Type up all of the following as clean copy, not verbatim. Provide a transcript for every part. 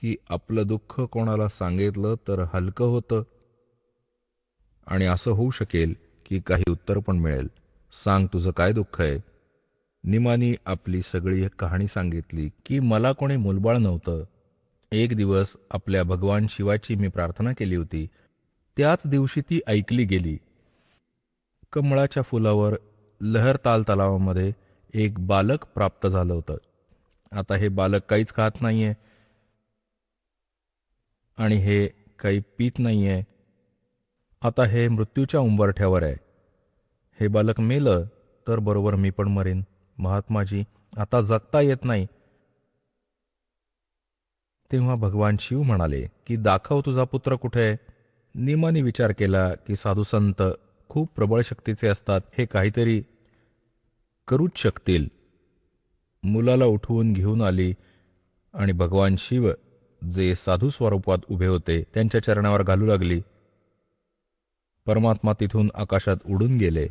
की आपलं दुःख कोणाला सांगितलं तर हलकं होतं आणि असं होऊ शकेल की काही उत्तर पण मिळेल. सांग तुझं काय दुःख आहे. निमानी आपली सगळी कहाणी सांगितली की मला कोणी मुलबाळ नव्हतं. एक दिवस आपल्या भगवान शिवाची मी प्रार्थना केली होती. त्याच दिवशी ती ऐकली गेली. कमळाच्या फुलावर लहरताल तलावामध्ये एक बालक प्राप्त झालं होतं. आता हे बालक काहीच खात नाहीये आणि हे काही पीत नाहीये. आता हे मृत्यूच्या उंबरठ्यावर आहे. हे बालक मेलं तर बरोबर मी पण मरेन. महात्माजी, आता जगता येत नाही. तेव्हा भगवान शिव म्हणाले की दाखव तुझा पुत्र कुठे आहे. निमाने विचार केला की साधू संत खूप प्रबळ शक्तीचे असतात, हे काहीतरी करूच शकतील. मुलाला उठवून घेऊन आली आणि भगवान शिव जे साधू स्वरूपात उभे होते त्यांच्या चरणावर घालू लागली. परमात्मा तिथून आकाशात उडून गेले.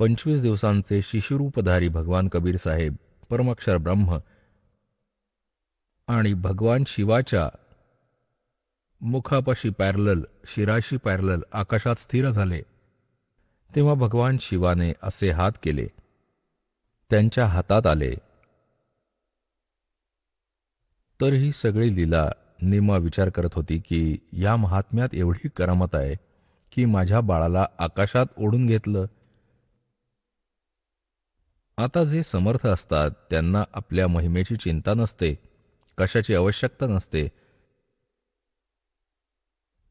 25 दिवसांचे शिशुरूपधारी भगवान कबीर साहेब, परमक्षर ब्रह्म आणि भगवान शिवाच्या मुखापाशी पॅरलल, शिराशी पॅरलल आकाशात स्थिर झाले. तेव्हा भगवान शिवाने असे हात केले. त्यांच्या हातात आले. तर ही सगळी लीला निमा विचार करत होती की या महात्म्यात एवढी करामत आहे की माझ्या बाळाला आकाशात ओढून घेतलं. आता जे समर्थ असतात त्यांना आपल्या महिमेची चिंता नसते, कशाची आवश्यकता नसते.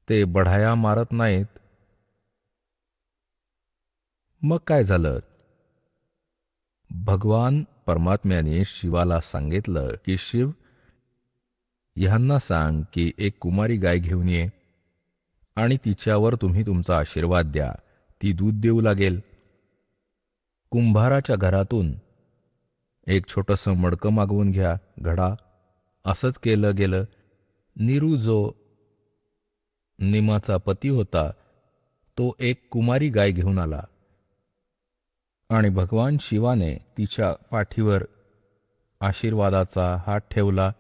ते बढाया मारत नाहीत. मग काय झालं? भगवान परमात्म्याने शिवाला सांगितलं की शिव, ह्यांना सांग की एक कुमारी गाय घेऊन ये आणि तिच्यावर तुम्ही तुमचा आशीर्वाद द्या. ती दूध देऊ लागेल. कुंभाराच्या घरातून एक छोटंसं मडकं मागवून घ्या, घडा. असंच केलं गेलं. नीरू जो निमाचा पती होता तो एक कुमारी गाय घेऊन आला आणि भगवान शिवाने तिच्या पाठीवर आशीर्वादाचा हात ठेवला.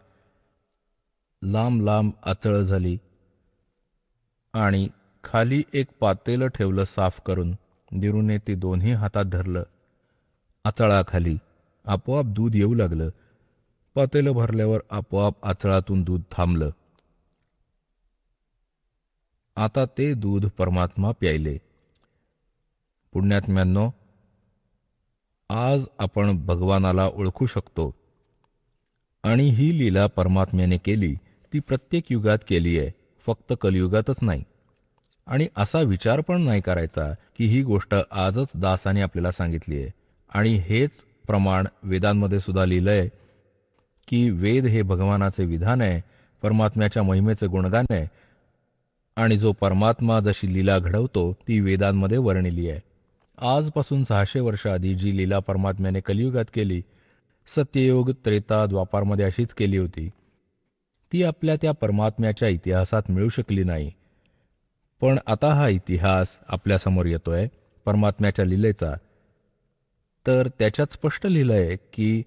लांब लांब आचळ झाली आणि खाली एक पातेलं ठेवलं साफ करून. नीरूने ते दोन्ही हातात धरलं. आचळाखाली आपोआप दूध येऊ लागलं. पातेलं भरल्यावर आपोआप आचळातून दूध थांबलं. आता ते दूध परमात्मा प्यायले. पुण्यात्म्यांनो, आज आपण भगवानाला ओळखू शकतो आणि ही लीला परमात्म्याने केली ती प्रत्येक युगात केली आहे, फक्त कलियुगातच नाही. आणि असा विचार पण नाही करायचा की ही गोष्ट आजच दासाने आपल्याला सांगितली आहे. आणि हेच प्रमाण वेदांमध्ये सुद्धा लिहिलंय की वेद हे भगवानाचे विधान आहे, परमात्म्याच्या महिमेचे गुणगान आहे आणि जो परमात्मा जशी लीला घडवतो ती वेदांमध्ये वर्णिली आहे. आजपासून 600 वर्ष आधी जी लीला परमात्म्याने कलियुगात केली, सत्ययोग त्रेता द्वापारमध्ये अशीच केली होती. ती आपल्या त्या परमात्म्याच्या इतिहासात मिळू शकली नाही. पण आता हा इतिहास आपल्यासमोर येतोय परमात्म्याच्या लीलेचा. तर त्याच्यात स्पष्ट लिहिलंय की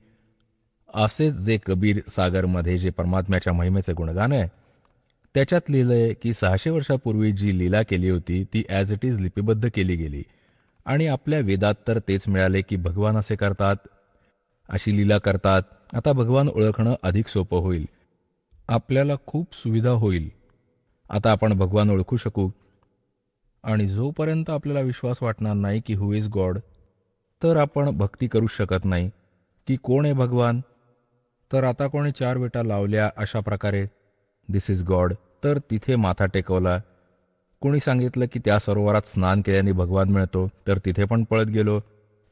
असेच जे कबीर सागरमध्ये जे परमात्म्याच्या महिमेचे गुणगान आहे त्याच्यात लिहिलंय की 600 वर्षापूर्वी जी लीला केली होती ती ॲज इट इज लिपिबद्ध केली गेली. आणि आपल्या वेदात तर तेच मिळाले की भगवान असे करतात, अशी लीला करतात. आता भगवान ओळखणं अधिक सोपं होईल. आपल्याला खूप सुविधा होईल. आता आपण भगवान ओळखू शकू. आणि जोपर्यंत आपल्याला विश्वास वाटणार नाही की हु इज गॉड, तर आपण भक्ती करू शकत नाही. की कोण आहे भगवान? तर आता कोणी 4 विटा लावल्या अशा प्रकारे दिस इज गॉड, तर तिथे माथा टेकवला. कोणी सांगितलं की त्या सरोवरात स्नान केल्याने भगवान मिळतो, तर तिथे पण पळत गेलो.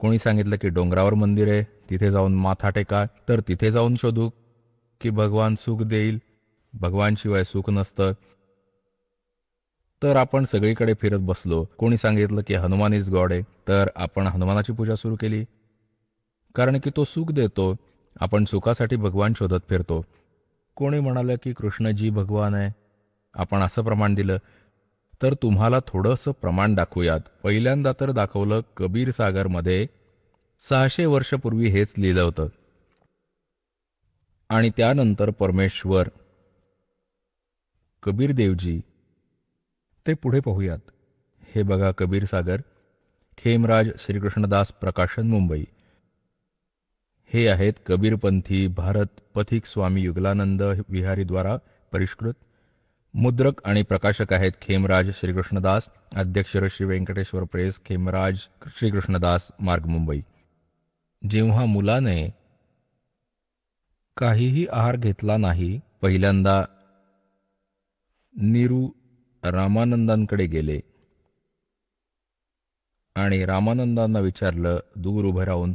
कोणी सांगितलं की डोंगरावर मंदिर आहे, तिथे जाऊन माथा टेका, तर तिथे जाऊन शोधू की भगवान सुख देईल. भगवान शिवाय सुख नसतं. तर आपण सगळीकडे फिरत बसलो. कोणी सांगितलं की हनुमान इज गॉड आहे, तर आपण हनुमानाची पूजा सुरू केली. कारण की तो सुख देतो. आपण सुखासाठी भगवान शोधत फिरतो. कोणी म्हणालं की कृष्णजी भगवान आहे, आपण असं प्रमाण दिलं. तर तुम्हाला थोडंसं प्रमाण दाखवूयात. पहिल्यांदा तर दाखवलं कबीर सागरमध्ये 600 वर्षापूर्वी हेच लिहिलं होतं. आणि त्यानंतर परमेश्वर कबीर देवजी, ते पुढे पाहूयात. हे बघा कबीर सागर, खेमराज श्रीकृष्णदास प्रकाशन, मुंबई. हे आहेत कबीरपंथी भारत पथिक स्वामी युगलानंद विहारी द्वारा परिष्कृत. मुद्रक आणि प्रकाशक आहेत खेमराज श्रीकृष्णदास, अध्यक्ष श्री व्यंकटेश्वर प्रेस, खेमराज श्रीकृष्णदास मार्ग, मुंबई. जेव्हा मुलाने काहीही आहार घेतला नाही, पहिल्यांदा नीरू रामानंदांकडे गेले आणि रामानंदांना विचारलं दूर उभं राहून,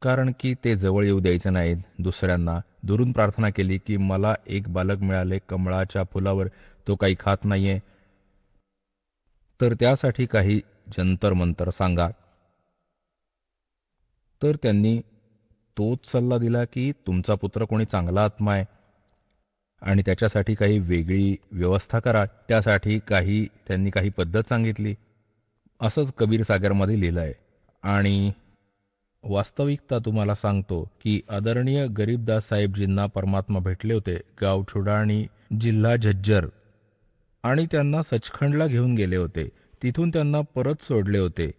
कारण की ते जवळ येऊ द्यायचे नाहीत दुसऱ्यांना. दुरून प्रार्थना केली की मला एक बालक मिळाले, कमळाच्या फुलावर तो काही खात नाहीये, तर त्यासाठी काही जंतर मंतर सांगा. तर त्यांनी तोच सल्ला दिला की तुमचा पुत्र कोणी चांगला आत्मा आहे आणि त्याच्यासाठी काही वेगळी व्यवस्था करा. त्यासाठी त्यांनी काही पद्धत सांगितली. असंच कबीर सागरमध्ये लिहिलं आहे. आणि वास्तविकता तुम्हाला सांगतो की आदरणीय गरीबदास साहेबजींना परमात्मा भेटले होते, गाव छुडाणी, जिल्हा झज्जर, आणि त्यांना सचखंडला घेऊन गेले होते. तिथून त्यांना परत सोडले होते.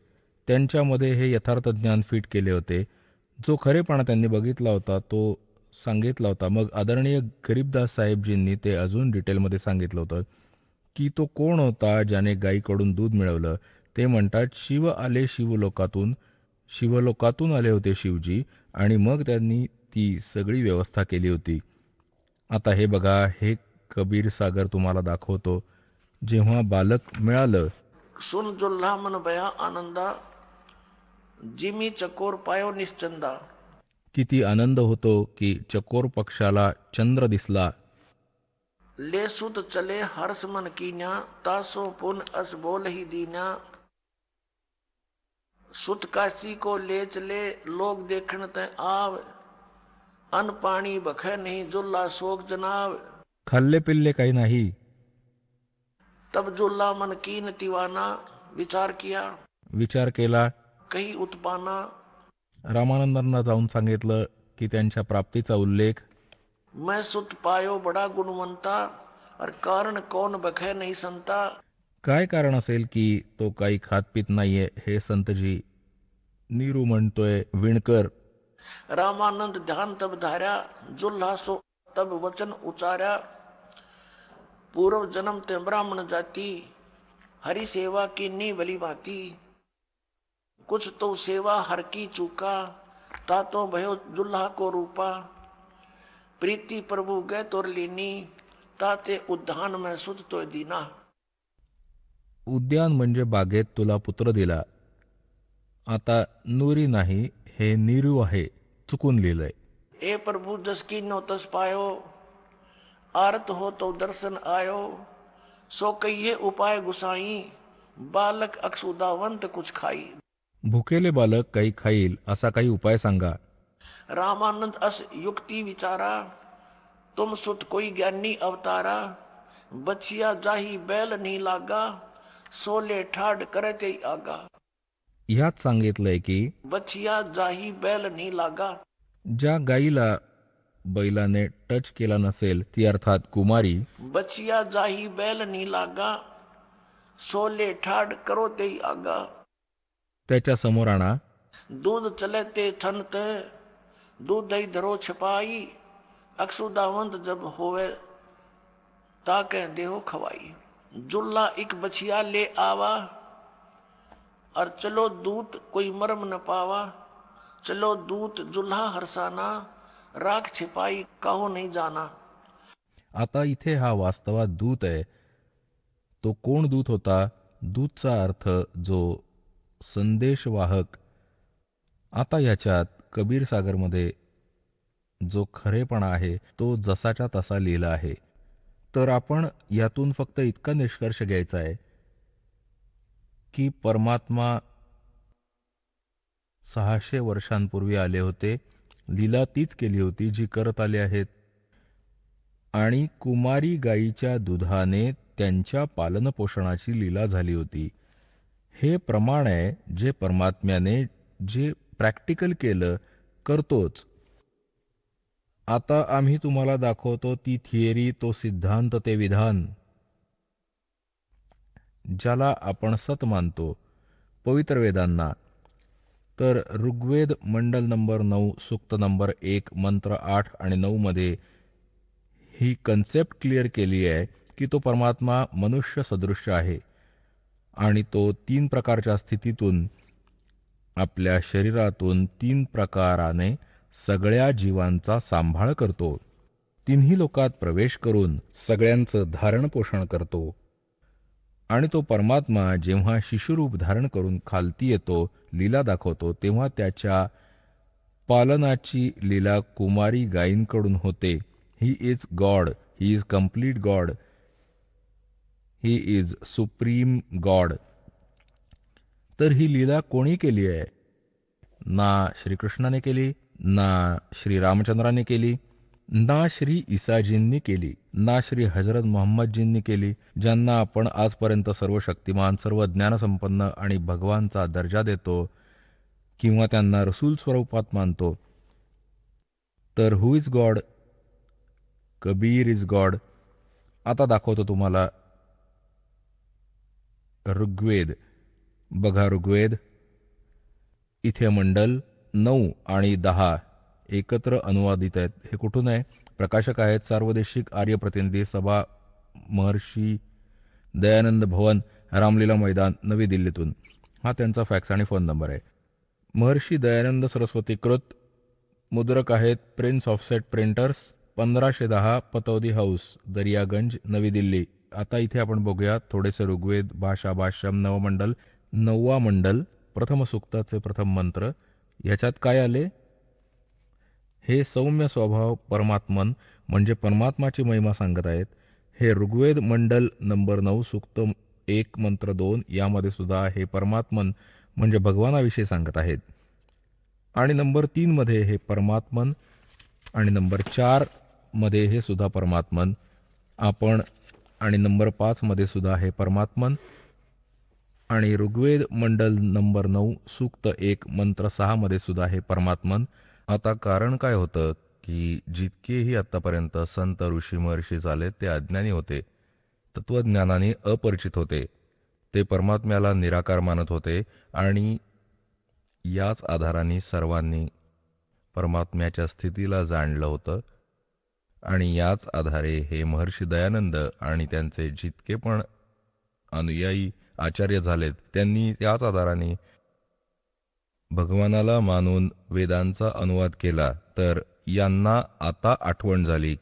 त्यांच्यामध्ये हे यथार्थ ज्ञान फिट केले होते. जो खरेपणा त्यांनी बघितला होता तो सांगितला होता. मग आदरणीय गरीबदास साहेबजींनी ते अजून डिटेलमध्ये सांगितलं होतं की तो कोण होता ज्याने गायीकडून दूध मिळवलं. ते म्हणतात, शिव आले शिवलोकातून, शिवलोकातून आले होते शिवजी, आणि मग त्यांनी ती सगळी व्यवस्था केली होती. आता हे बघा, हे कबीर सागर तुम्हाला दाखवतो. जेव्हा बालक मिळालं, सुन जुल्हा मन भया आनंदा, जिमी चकोर पायो निश्चंदा. किती आनंद होतो की चकोर पक्षाला चंद्र दिसला. ले सुत चले हर्ष मन कीन्या, तासो पुन अस बोल ही दीन्या. सुत काशी को ले चले, लोग देखण ते आव. अन पाणी बखे नहीं, जुल्ला शोक जनाव. खाल्ले पिल्ले काही नाही. तब जुल्ला मन कीन तिवाना, विचार किया विचार केला. कही उत्पाना. रामानंदांना जाऊन सांगितलं की त्यांच्या प्राप्तीचा उल्लेख. मैं सुत पायो बडा गुणवंता, और कारण कौन बखे नहीं संता. काय कारण असेल की तो काही खात पित नाहीये, हे संतजी. नीरू म्हणतोय, विणकर. रामानंद ध्यान तब धार्या, जुल्हा सो तब वचन उचार्या. पूर्व जन्म ते ब्राह्मण जाति, हरि सेवा की नी भली भांति. कुछ तो सेवा हर की चूका, तातो भयो जुल्हा को रूपा. प्रीति प्रभु गए तोर लीनी, ताते उद्यान में सुत तो दीना. उद्यान म्हणजे बागेत तुला पुत्र दिला. आता नूरी नाही, हे नीरू आहे, चुकून लिहिलंय. ए प्रभु जस की नो तस पायो, आरत हो तो दर्शन आयो. सो कहिए उपाय गुसाई, बालक अक्षुदावंत कुछ खाई. भुकेले बालक काही खाईल असा काही उपाय सांगा. रामानंद अस युक्ति विचारा, तुम सुत कोई ज्ञानी अवतारा. बचिया जाही बैल नहीं लागा, सोले ठाड करते आगा. ह्यात सांगितलंय की बचिया जाही बैल नहीं लागा. ज्या गाईला बैलाने टच केला नसेल, ती अर्थात कुमारी. बचिया जाही बैल नहीं लागा, सोले ठाड करो ते आगा. त्याच्या समोर आणा. दूध चले ते थन ते, दूध दही धरो छपाई. अक्षुदावंत जब होवे, ताके देहो खवाई. जुल्ला एक बछिया ले आवा, और चलो दूत कोई मर्म न पावा. चलो दूत जुल्हा हरसाना, राख छिपाई काहो नहीं जाना. आता इथे हा वास्तवात दूत आहे. तो कोण दूत होता? दूतचा अर्थ जो संदेशवाहक. आता याच्यात कबीर सागरमध्ये जो खरेपणा आहे तो जसाच्या तसा लिहिला आहे. तर आपण यातून फक्त इतका निष्कर्ष घ्यायचा आहे की परमात्मा 600 वर्षांपूर्वी आले होते. लीला तीच केली होती जी करत आले आहेत, आणि कुमारी गायीच्या दुधाने त्यांच्या पालनपोषणाची लीला झाली होती. हे प्रमाण आहे जे परमात्म्याने जे प्रॅक्टिकल केलं, करतोच. आता आम्ही तुम्हाला दाखवतो ती थिअरी, तो सिद्धांत, ते विधान ज्याला आपण सत मानतो, पवित्र वेदांना. तर ऋग्वेद मंडल नंबर 9 सूक्त नंबर 1 मंत्र 8 आणि 9 मध्ये ही कन्सेप्ट क्लिअर केली आहे की तो परमात्मा मनुष्य सदृश्य आहे आणि तो 3 प्रकारच्या स्थितीतून, आपल्या शरीरातून 3 प्रकाराने सगळ्या जीवांचा सांभाळ करतो. तिन्ही लोकात प्रवेश करून सगळ्यांचं धारण पोषण करतो. आणि तो परमात्मा जेव्हा शिशुरूप धारण करून खालती येतो, लीला दाखवतो, तेव्हा त्याच्या पालनाची लीला कुमारी गायींकडून होते. He is God, he is complete God, he is supreme God. तर ही लीला कोणी केली आहे? ना श्रीकृष्णाने केली, ना श्री रामचंद्राने केली, ना श्री ईसाजींनी केली, ना श्री हजरत मोहम्मदजींनी केली, ज्यांना आपण आजपर्यंत सर्व शक्तिमान, सर्व ज्ञानसंपन्न आणि भगवानचा दर्जा देतो किंवा त्यांना रसूल स्वरूपात मानतो. तर who is God? Kabir is God. आता दाखवतो तुम्हाला ऋग्वेद. बघा ऋग्वेद, इथे मंडल 9 आणि 10 एकत्र अनुवादित आहेत. हे कुठून आहे? प्रकाशक आहेत सार्वदेशिक आर्य प्रतिनिधी सभा, महर्षी दयानंद भवन, रामलीला मैदान, नवी दिल्लीतून. हा त्यांचा फॅक्स आणि फोन नंबर आहे. महर्षी दयानंद सरस्वती कृत. मुद्रक आहेत Prince offset printers, 1510 Pataudi house, Daryaganj, नवी दिल्ली. आता इथे आपण बघूया थोडेसे ऋग्वेद भाषा भाष्यम नवमंडल, 9वा मंडल, प्रथम सूक्ताचे प्रथम मंत्र. ह्याच्यात काय आले? हे सौम्य स्वभाव परमात्मन म्हणजे परमात्माची महिमा सांगत आहेत. हे ऋग्वेद मंडल नंबर 9 सूक्त 1 मंत्र 2 यामध्ये सुद्धा हे परमात्मन म्हणजे भगवानाविषयी सांगत आहेत. आणि नंबर 3 मध्ये हे परमात्मन आणि नंबर 4 मध्ये हे सुद्धा परमात्मन आपण, आणि नंबर 5 मध्ये सुद्धा हे परमात्मन, आणि ऋग्वेद मंडल नंबर 9 सूक्त 1 मंत्र 6 मध्ये सुद्धा हे परमात्मन. आता कारण काय होतं की जितकेही आतापर्यंत संत ऋषी महर्षी झाले ते अज्ञानी होते, तत्वज्ञानाने अपरिचित होते. ते परमात्म्याला निराकार मानत होते आणि याच आधाराने सर्वांनी परमात्म्याच्या स्थितीला जाणलं होतं. आणि याच आधारे हे महर्षी दयानंद आणि त्यांचे जितके पण अनुयायी आचार्य झालेत, त्यांनी त्याच आधाराने भगवानाला मानून वेदांचा अनुवाद केला. तर यांना आता आठवण झाली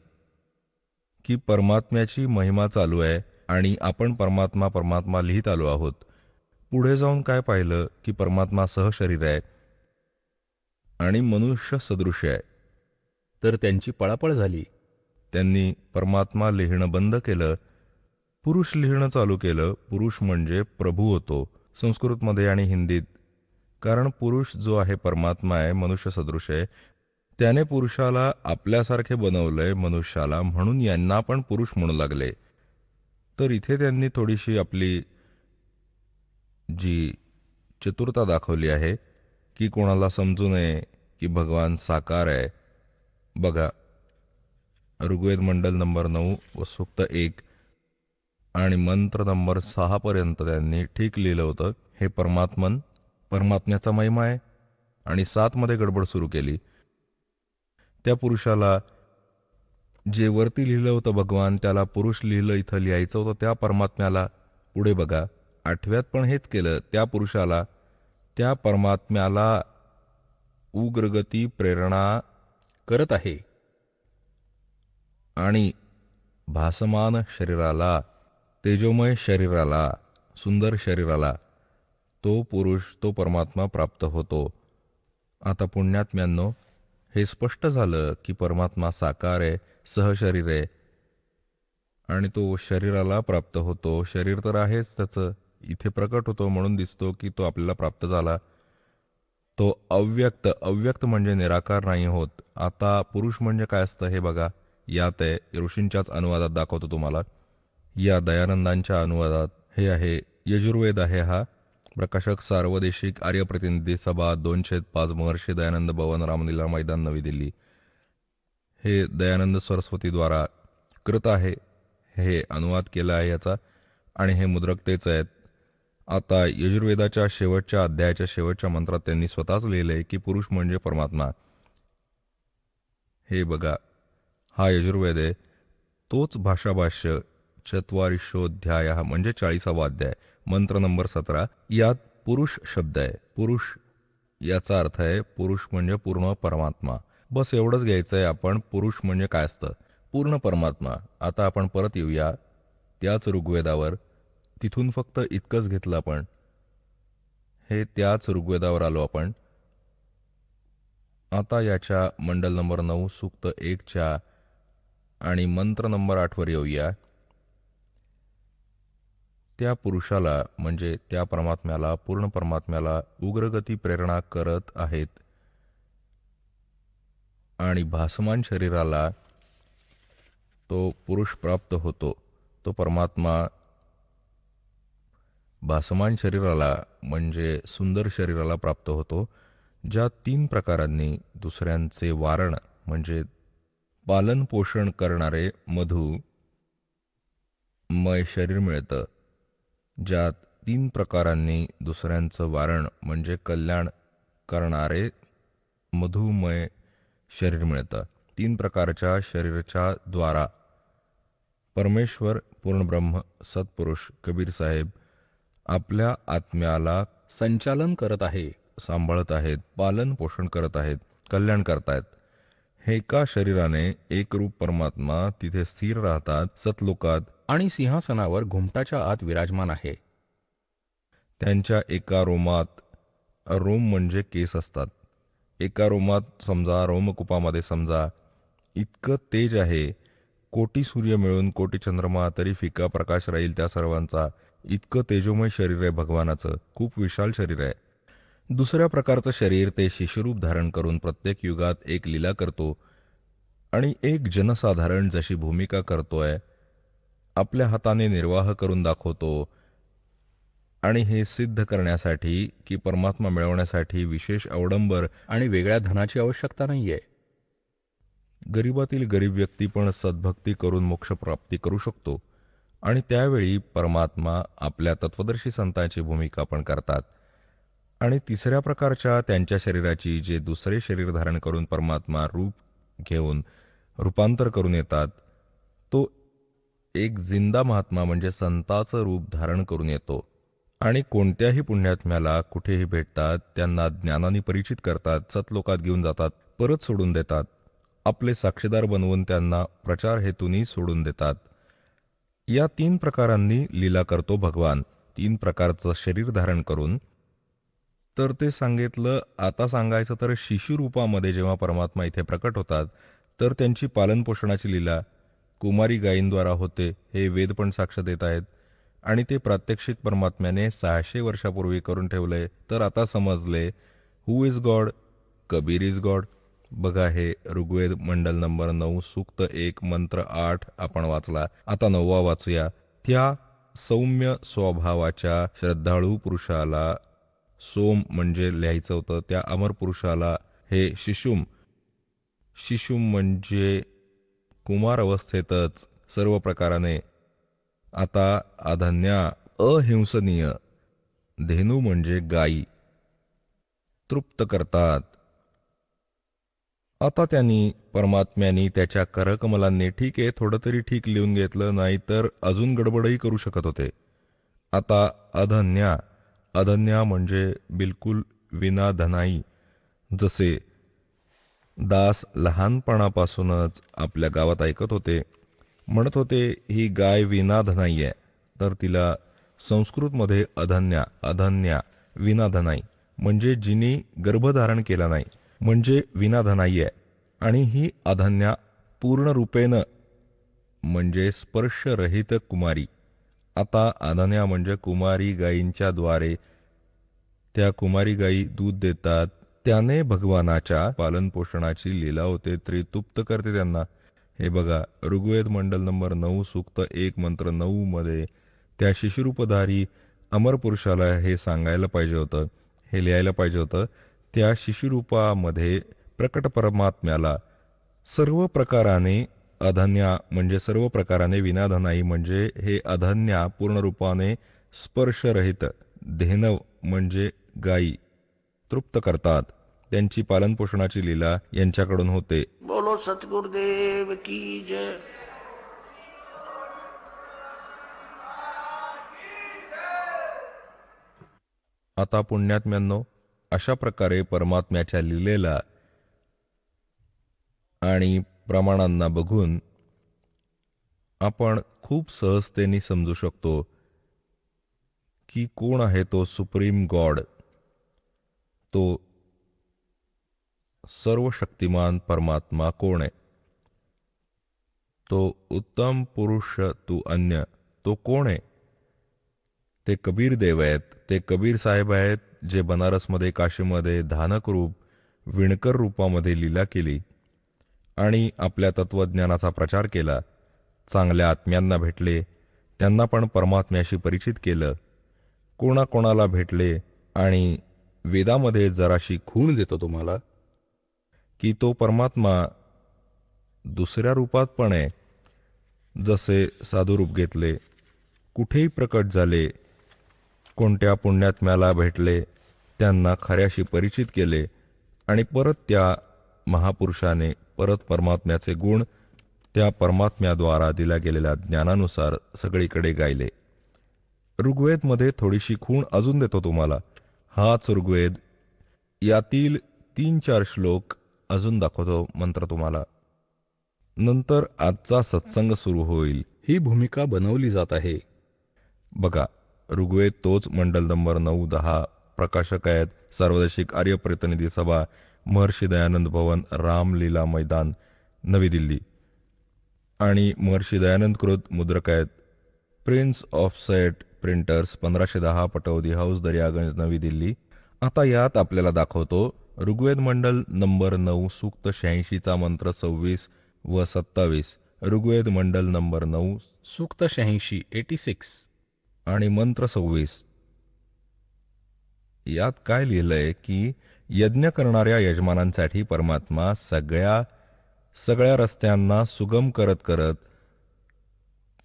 की परमात्म्याची महिमा चालू आहे आणि आपण परमात्मा परमात्मा लिहित आलो आहोत. पुढे जाऊन काय पाहिलं की परमात्मा सहशरीर आहे आणि मनुष्य सदृश आहे. तर त्यांची पळापळ झाली. त्यांनी परमात्मा लिहिणं बंद केलं, पुरुष लिहिणं चालू केलं. पुरुष म्हणजे प्रभू होतो संस्कृतमध्ये आणि हिंदीत. कारण पुरुष जो आहे परमात्मा आहे, मनुष्य सदृश आहे. त्याने पुरुषाला आपल्यासारखे बनवलंय मनुष्याला, म्हणून यांना पण पुरुष म्हणू लागले. तर इथे त्यांनी थोडीशी आपली जी चतुरता दाखवली आहे की कोणाला समजू नये की भगवान साकार आहे. बघा ऋग्वेद मंडल नंबर 9 व सूक्त 1 आणि मंत्र नंबर 6 पर्यंत त्यांनी ठीक लिहिलं होतं. हे परमात्मन, परमात्म्याचा महिमा आहे. आणि 7 मध्ये गडबड सुरू केली. त्या पुरुषाला जे वरती लिहिलं होतं भगवान, त्याला पुरुष लिहिलं इथं लिहायचं होतं त्या परमात्म्याला. पुढे बघा 8व्यात पण हेच केलं. त्या पुरुषाला, त्या परमात्म्याला उग्रगती प्रेरणा करत आहे आणि भासमान शरीराला, तेजोमय शरीराला, सुंदर शरीराला तो पुरुष, तो परमात्मा प्राप्त होतो. आता पुण्यात्म्यांनो, हे स्पष्ट झालं की परमात्मा साकार आहे, सहशरीर आहे आणि तो शरीराला प्राप्त होतो. शरीर तर आहेच त्याचं, इथे प्रकट होतो म्हणून दिसतो की तो आपल्याला प्राप्त झाला. तो अव्यक्त, अव्यक्त म्हणजे निराकार नाही होत. आता पुरुष म्हणजे काय असतं हे बघा, यात आहे. ऋषींच्याच अनुवादात दाखवतो तुम्हाला. या दयानंदांच्या अनुवादात हे आहे. यजुर्वेद आहे हा. प्रकाशक सार्वदेशिक आर्य प्रतिनिधी सभा, 205 महर्षी दयानंद भवन, रामलीला मैदान, नवी दिल्ली. हे दयानंद सरस्वतीद्वारा कृत आहे. हे अनुवाद केला आहे याचा, आणि हे मुद्रक तेच आहेत. आता यजुर्वेदाच्या शेवटच्या अध्यायाच्या शेवटच्या मंत्रात त्यांनी स्वतःच लिहिलंय की पुरुष म्हणजे परमात्मा. हे बघा, हा यजुर्वेद आहे. तोच भाषाभाष्य चत्वारिशोध्याय म्हणजे 40वा अध्याय, मंत्र नंबर 17, यात पुरुष शब्द आहे. पुरुष याचा अर्थ आहे पुरुष म्हणजे पूर्ण परमात्मा. बस एवढंच घ्यायचं आहे आपण. पुरुष म्हणजे काय असतं? पूर्ण परमात्मा. आता आपण परत येऊया त्याच ऋग्वेदावर. तिथून फक्त इतकंच घेतलं आपण. हे त्याच ऋग्वेदावर आलो आपण. आता याच्या मंडल नंबर 9 सूक्त 1च्या आणि मंत्र नंबर 8वर येऊया. त्या पुरुषाला म्हणजे त्या परमात्म्याला, पूर्ण परमात्म्याला उग्रगती प्रेरणा करत आहेत, आणि भासमान शरीराला तो पुरुष प्राप्त होतो. तो परमात्मा भासमान शरीराला म्हणजे सुंदर शरीराला प्राप्त होतो, ज्या 3 प्रकारांनी दुसऱ्यांचे वारण म्हणजे पालन पोषण करणारे मधुमय शरीर मिळतं. ज्या 3 प्रकारांनी दुसऱ्यांचं वारण म्हणजे कल्याण करणारे मधुमय शरीर मिळतं. 3 प्रकारच्या शरीराच्या द्वारा परमेश्वर पूर्णब्रह्म सत्पुरुष कबीर साहेब आपल्या आत्म्याला संचालन करत आहे, सांभाळत आहेत, पालन पोषण करत आहेत, कल्याण करतायत. हे एका शरीराने एकरूप परमात्मा तिथे स्थिर राहतात सतलोकात, आणि सिंहासनावर घुमटाच्या आत विराजमान आहे. त्यांच्या एका रोमात, रोम म्हणजे केस असतात, एका रोमात समजा, रोमकुपामध्ये समजा, इतकं तेज आहे. कोटी सूर्य मिळून कोटी चंद्रमा तरी फिका प्रकाश राहील त्या सर्वांचा. इतकं तेजोमय शरीर आहे भगवानाचं. खूप विशाल शरीर आहे. दुसऱ्या प्रकारचं शरीर ते शिशुरूप धारण करून प्रत्येक युगात एक लीला करतो आणि एक जनसाधारण जशी भूमिका करतोय, आपल्या हाताने निर्वाह करून दाखवतो. आणि हे सिद्ध करण्यासाठी की परमात्मा मिळवण्यासाठी विशेष अवडंबर आणि वेगळ्या धनाची आवश्यकता नाहीये. गरीबातील गरीब व्यक्ती पण सद्भक्ती करून मोक्षप्राप्ती करू शकतो. आणि त्यावेळी परमात्मा आपल्या तत्वदर्शी संतांची भूमिका पण करतात. आणि तिसऱ्या प्रकारच्या त्यांच्या शरीराची, जे दुसरे शरीर धारण करून परमात्मा रूप घेऊन रूपांतर करून येतात, तो एक जिंदा महात्मा म्हणजे संताचं रूप धारण करून येतो. आणि कोणत्याही पुण्यात्म्याला कुठेही भेटतात, त्यांना ज्ञानाने परिचित करतात, सतलोकात घेऊन जातात, परत सोडून देतात. आपले साक्षीदार बनवून त्यांना प्रचार हेतूनी सोडून देतात. या 3 प्रकारांनी लीला करतो भगवान, 3 प्रकारचं शरीर धारण करून. तर ते सांगितलं. आता सांगायचं तर शिशुरूपामध्ये जेव्हा परमात्मा इथे प्रकट होतात, तर त्यांची पालनपोषणाची लीला कुमारी गायींद्वारा होते. हे वेद पण साक्ष देत आहेत. आणि ते प्रात्यक्षिक परमात्म्याने 600 वर्षापूर्वी करून ठेवलंय. तर आता समजले who is God, Kabir is God. बघा, हे ऋग्वेद मंडल नंबर 9 सूक्त 1 मंत्र 8 आपण वाचला. आता 9वा वाचूया. त्या सौम्य स्वभावाच्या श्रद्धाळू पुरुषाला, सोम म्हणजे लिहायचं होतं, त्या अमर पुरुषाला हे शिशुम, शिशुम म्हणजे कुमार अवस्थेतच सर्व प्रकाराने, आता अधन्या अहिंसनीय, धेनू म्हणजे गायी, तृप्त करतात. आता त्यांनी परमात्म्यानी त्याच्या करकमलांनी ठीक आहे, थोडं तरी ठीक लिहून घेतलं, नाही तर अजून गडबडही करू शकत होते. आता अधन्या, अधन्या म्हणजे बिलकुल विनाधनाई. जसे दास लहानपणापासूनच आपल्या गावात ऐकत होते, म्हणत होते ही गाय विनाधनाई आहे, तर तिला संस्कृतमध्ये अधन्या, अधन्या विनाधनाई म्हणजे जिने गर्भधारण केला नाही म्हणजे विनाधनाई आहे. आणि ही अधन्या पूर्ण रूपेनं म्हणजे स्पर्शरहित कुमारी. आता अधन्या म्हणजे कुमारी गायींच्या द्वारे त्या कुमारी गायी दूध देतात, त्याने भगवानाच्या पालनपोषणाची लीला होते, त्रितुप्त करते त्यांना. हे बघा, ऋग्वेद मंडल नंबर 9 सूक्त 1 मंत्र 9 मध्ये त्या शिशुरूपधारी अमर पुरुषाला हे सांगायला पाहिजे होतं, हे लिहायला पाहिजे होतं. त्या शिशुरूपामध्ये प्रकट परमात्म्याला सर्व प्रकाराने अधन्या म्हणजे सर्व प्रकाराने विनाधनाई म्हणजे हे अधन्या पूर्णरूपाने स्पर्शरहित. धेनव म्हणजे गायी तृप्त करतात. त्यांची पालनपोषणाची लीला यांच्याकडून होते. बोलो सतगुरुदेव की जय. आता पुण्यात्म्यांनो, अशा प्रकारे परमात्म्याच्या लीलेला आणि प्रमाणांना बघून आपण खूप सहजतेने समजू शकतो की कोण आहे तो सुप्रीम गॉड, तो सर्व शक्तिमान परमात्मा कोण आहे. तो उत्तम पुरुष तू अन्य, तो कोण आहे. ते कबीर देव आहेत. ते कबीर साहेब आहेत जे बनारसमध्ये काशीमध्ये धानक रूप विणकर रूपामध्ये लीला केली आणि आपल्या तत्वज्ञानाचा प्रचार केला. चांगल्या आत्म्यांना भेटले, त्यांना पण परमात्म्याशी परिचित केलं. कोणाकोणाला भेटले आणि वेदामध्ये जराशी खूण देतो तुम्हाला की तो परमात्मा दुसऱ्या रूपात पण आहे. जसे साधू रूप घेतले, कुठेही प्रकट झाले, कोणत्या पुण्यात्म्याला भेटले, त्यांना खऱ्याशी परिचित केले आणि परत त्या महापुरुषाने परत परमात्म्याचे गुण त्या परमात्म्याद्वारा दिल्या गेलेल्या ज्ञानानुसार सगळीकडे गायले. ऋग्वेदमध्ये थोडीशी खूण अजून देतो तुम्हाला. हाच ऋग्वेद, यातील 3-4 श्लोक अजून दाखवतो मंत्र तुम्हाला. नंतर आजचा सत्संग सुरू होईल. ही भूमिका बनवली जात आहे. बघा, ऋग्वेद तोच मंडल नंबर 9-10. प्रकाशक आहेत सार्वदेशिक आर्य प्रतिनिधी सभा, महर्षी दयानंद भवन, रामलीला मैदान, नवी दिल्ली. आणि महर्षी दयानंद कृत मुद्रक आहेत Prince offset printers, 1510 Pataudi house, Daryaganj, नवी दिल्ली. आता यात आपल्याला दाखवतो ऋग्वेद मंडल नंबर 9 सूक्त 86 चा मंत्र 26 व 27. ऋग्वेद मंडल नंबर 9 सूक्त 86 86 आणि मंत्र 26. यात काय लिहिलंय की यज्ञ करणाऱ्या यजमानांसाठी परमात्मा सगळ्या रस्त्यांना सुगम करत करत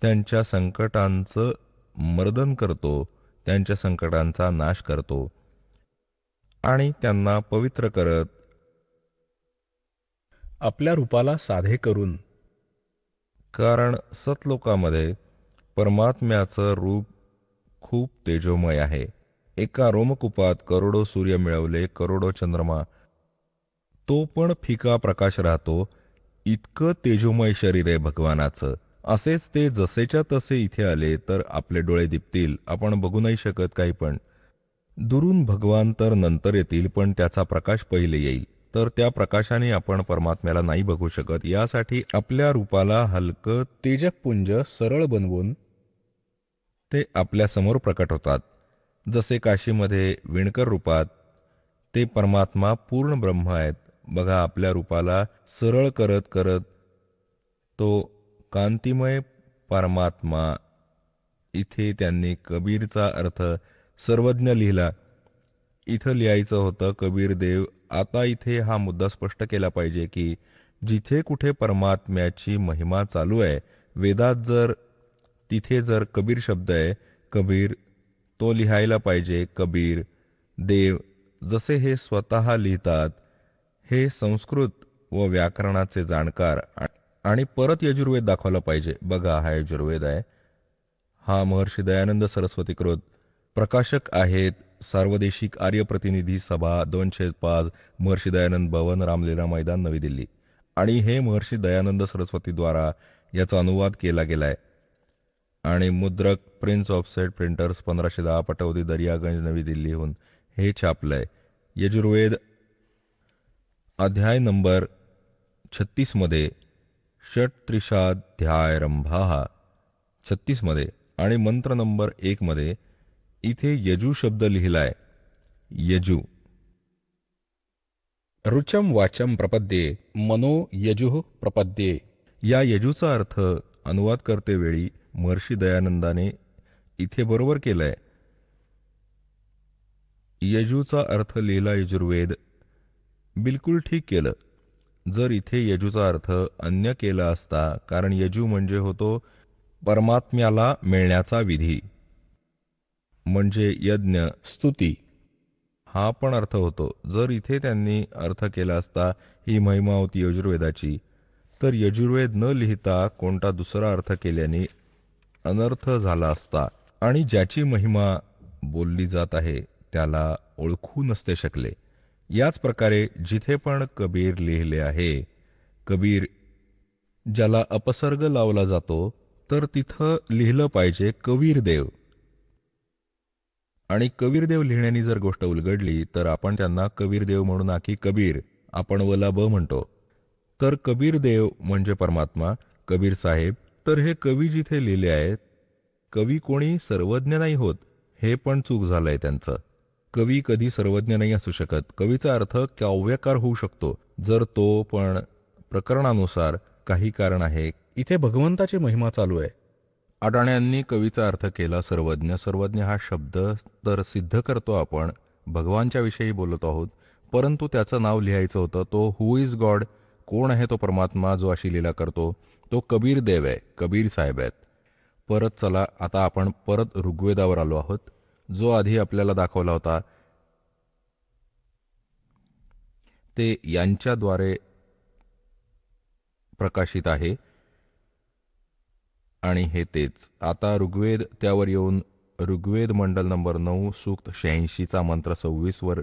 त्यांच्या संकटांचं मर्दन करतो, त्यांच्या संकटांचा नाश करतो आणि त्यांना पवित्र करत आपल्या रूपाला साधे करून. कारण सतलोकामध्ये परमात्म्याचं रूप खूप तेजोमय आहे. एका रोमकुपात करोडो सूर्य मिळवले, करोडो चंद्रमा, तो पण फिका प्रकाश राहतो. इतकं तेजोमय शरीर आहे भगवानाचं. असेच ते जसेच्या तसे इथे आले तर आपले डोळे दिपतील, आपण बघू नाही शकत काही पण. दुरून भगवान तर नंतर येतील, पण त्याचा प्रकाश पहिले येईल, तर त्या प्रकाशाने आपण परमात्म्याला नाही बघू शकत. यासाठी आपल्या रूपाला हलकं तेजपुंज सरळ बनवून ते आपल्या समोर प्रकट होतात. जसे काशीमध्ये विणकर रूपात ते परमात्मा पूर्ण ब्रह्म आहेत. बघा, आपल्या रूपाला सरळ करत करत तो कांतिमय परमात्मा. इथे त्यांनी कबीरचा अर्थ सर्वज्ञ लिहिला. इथं लिहायचं होतं कबीर देव. आता इथे हा मुद्दा स्पष्ट केला पाहिजे की जिथे कुठे परमात्म्याची महिमा चालू आहे, वेदात जर तिथे जर कबीर शब्द आहे, कबीर, तो लिहायला पाहिजे कबीर देव. जसे हे स्वतः लिहितात, हे संस्कृत व व्याकरणाचे जाणकार. आणि परत यजुर्वेद दाखवला पाहिजे. बघा, हा यजुर्वेद आहे. हा महर्षी दयानंद सरस्वती कृत. प्रकाशक आहेत सार्वदेशिक आर्य प्रतिनिधी सभा, 205 महर्षी दयानंद भवन, रामलीला मैदान, नवी दिल्ली. आणि हे महर्षी दयानंद सरस्वती द्वारा याचा अनुवाद केला गेलाय. आणि मुद्रक Prince offset printers, 1510 Pataudi, Daryaganj, नवी दिल्लीहून हे छापलंय. यजुर्वेद अध्याय नंबर 36 मध्ये षट्त्रिशाध्यायरंभः 36 मध्ये आणि मंत्र नंबर 1 मध्ये इथे यजू शब्द लिहिलाय. यजू. रुचम वाचम प्रपद्ये मनो यजुः प्रपद्ये. या यजूचा अर्थ अनुवाद करते वेळी महर्षी दयानंदाने इथे बरोबर केलाय. यजूचा अर्थ लिहिला यजुर्वेद. बिलकुल ठीक केलं. जर इथे यजूचा अर्थ अन्य केला असता, कारण यजू म्हणजे होतो परमात्म्याला मिळण्याचा विधी, म्हणजे यज्ञ स्तुती, हा पण अर्थ होतो. जर इथे त्यांनी अर्थ केला असता ही महिमा होती यजुर्वेदाची, तर यजुर्वेद न लिहिता कोणता दुसरा अर्थ केल्याने अनर्थ झाला असता आणि ज्याची महिमा बोलली जात आहे त्याला ओळखू नसते शकले. याच प्रकारे जिथे पण कबीर लिहिले आहे, कबीर ज्याला अपसर्ग लावला जातो, तर तिथं लिहिलं पाहिजे कबीर देव. आणि कबीरदेव लिहिण्यानी जर गोष्ट उलगडली तर आपण त्यांना कबीरदेव म्हणू ना की कबीर, आपण वला ब म्हणतो. तर कबीरदेव म्हणजे परमात्मा, कबीर साहेब. तर हे कवी जिथे लिहिले आहेत, कवी कोणी सर्वज्ञ नाही होत, हे पण चूक झालंय त्यांचं. कवी कधी सर्वज्ञ नाही असू शकत. कवीचा अर्थ काव्यकार होऊ शकतो, जर तो पण प्रकरणानुसार काही कारण आहे. इथे भगवंताची महिमा चालू आहे. अडाण्यांनी कवीचा अर्थ केला सर्वज्ञ. सर्वज्ञ हा शब्द तर सिद्ध करतो आपण, भगवानच्या विषयी बोलत आहोत, परंतु त्याचं नाव लिहायचं होतं. तो हु इज गॉड, कोण आहे तो परमात्मा जो अशी लीला करतो, तो कबीर देव आहे, कबीर साहेब आहेत. परत चला, आता आपण परत ऋग्वेदावर आलो आहोत. जो आधी आपल्याला दाखवला होता ते यांच्याद्वारे प्रकाशित आहे आणि हे तेच. आता ऋग्वेद त्यावर येऊन ऋग्वेद मंडल नंबर 9 सूक्त 86 चा मंत्र 26 वर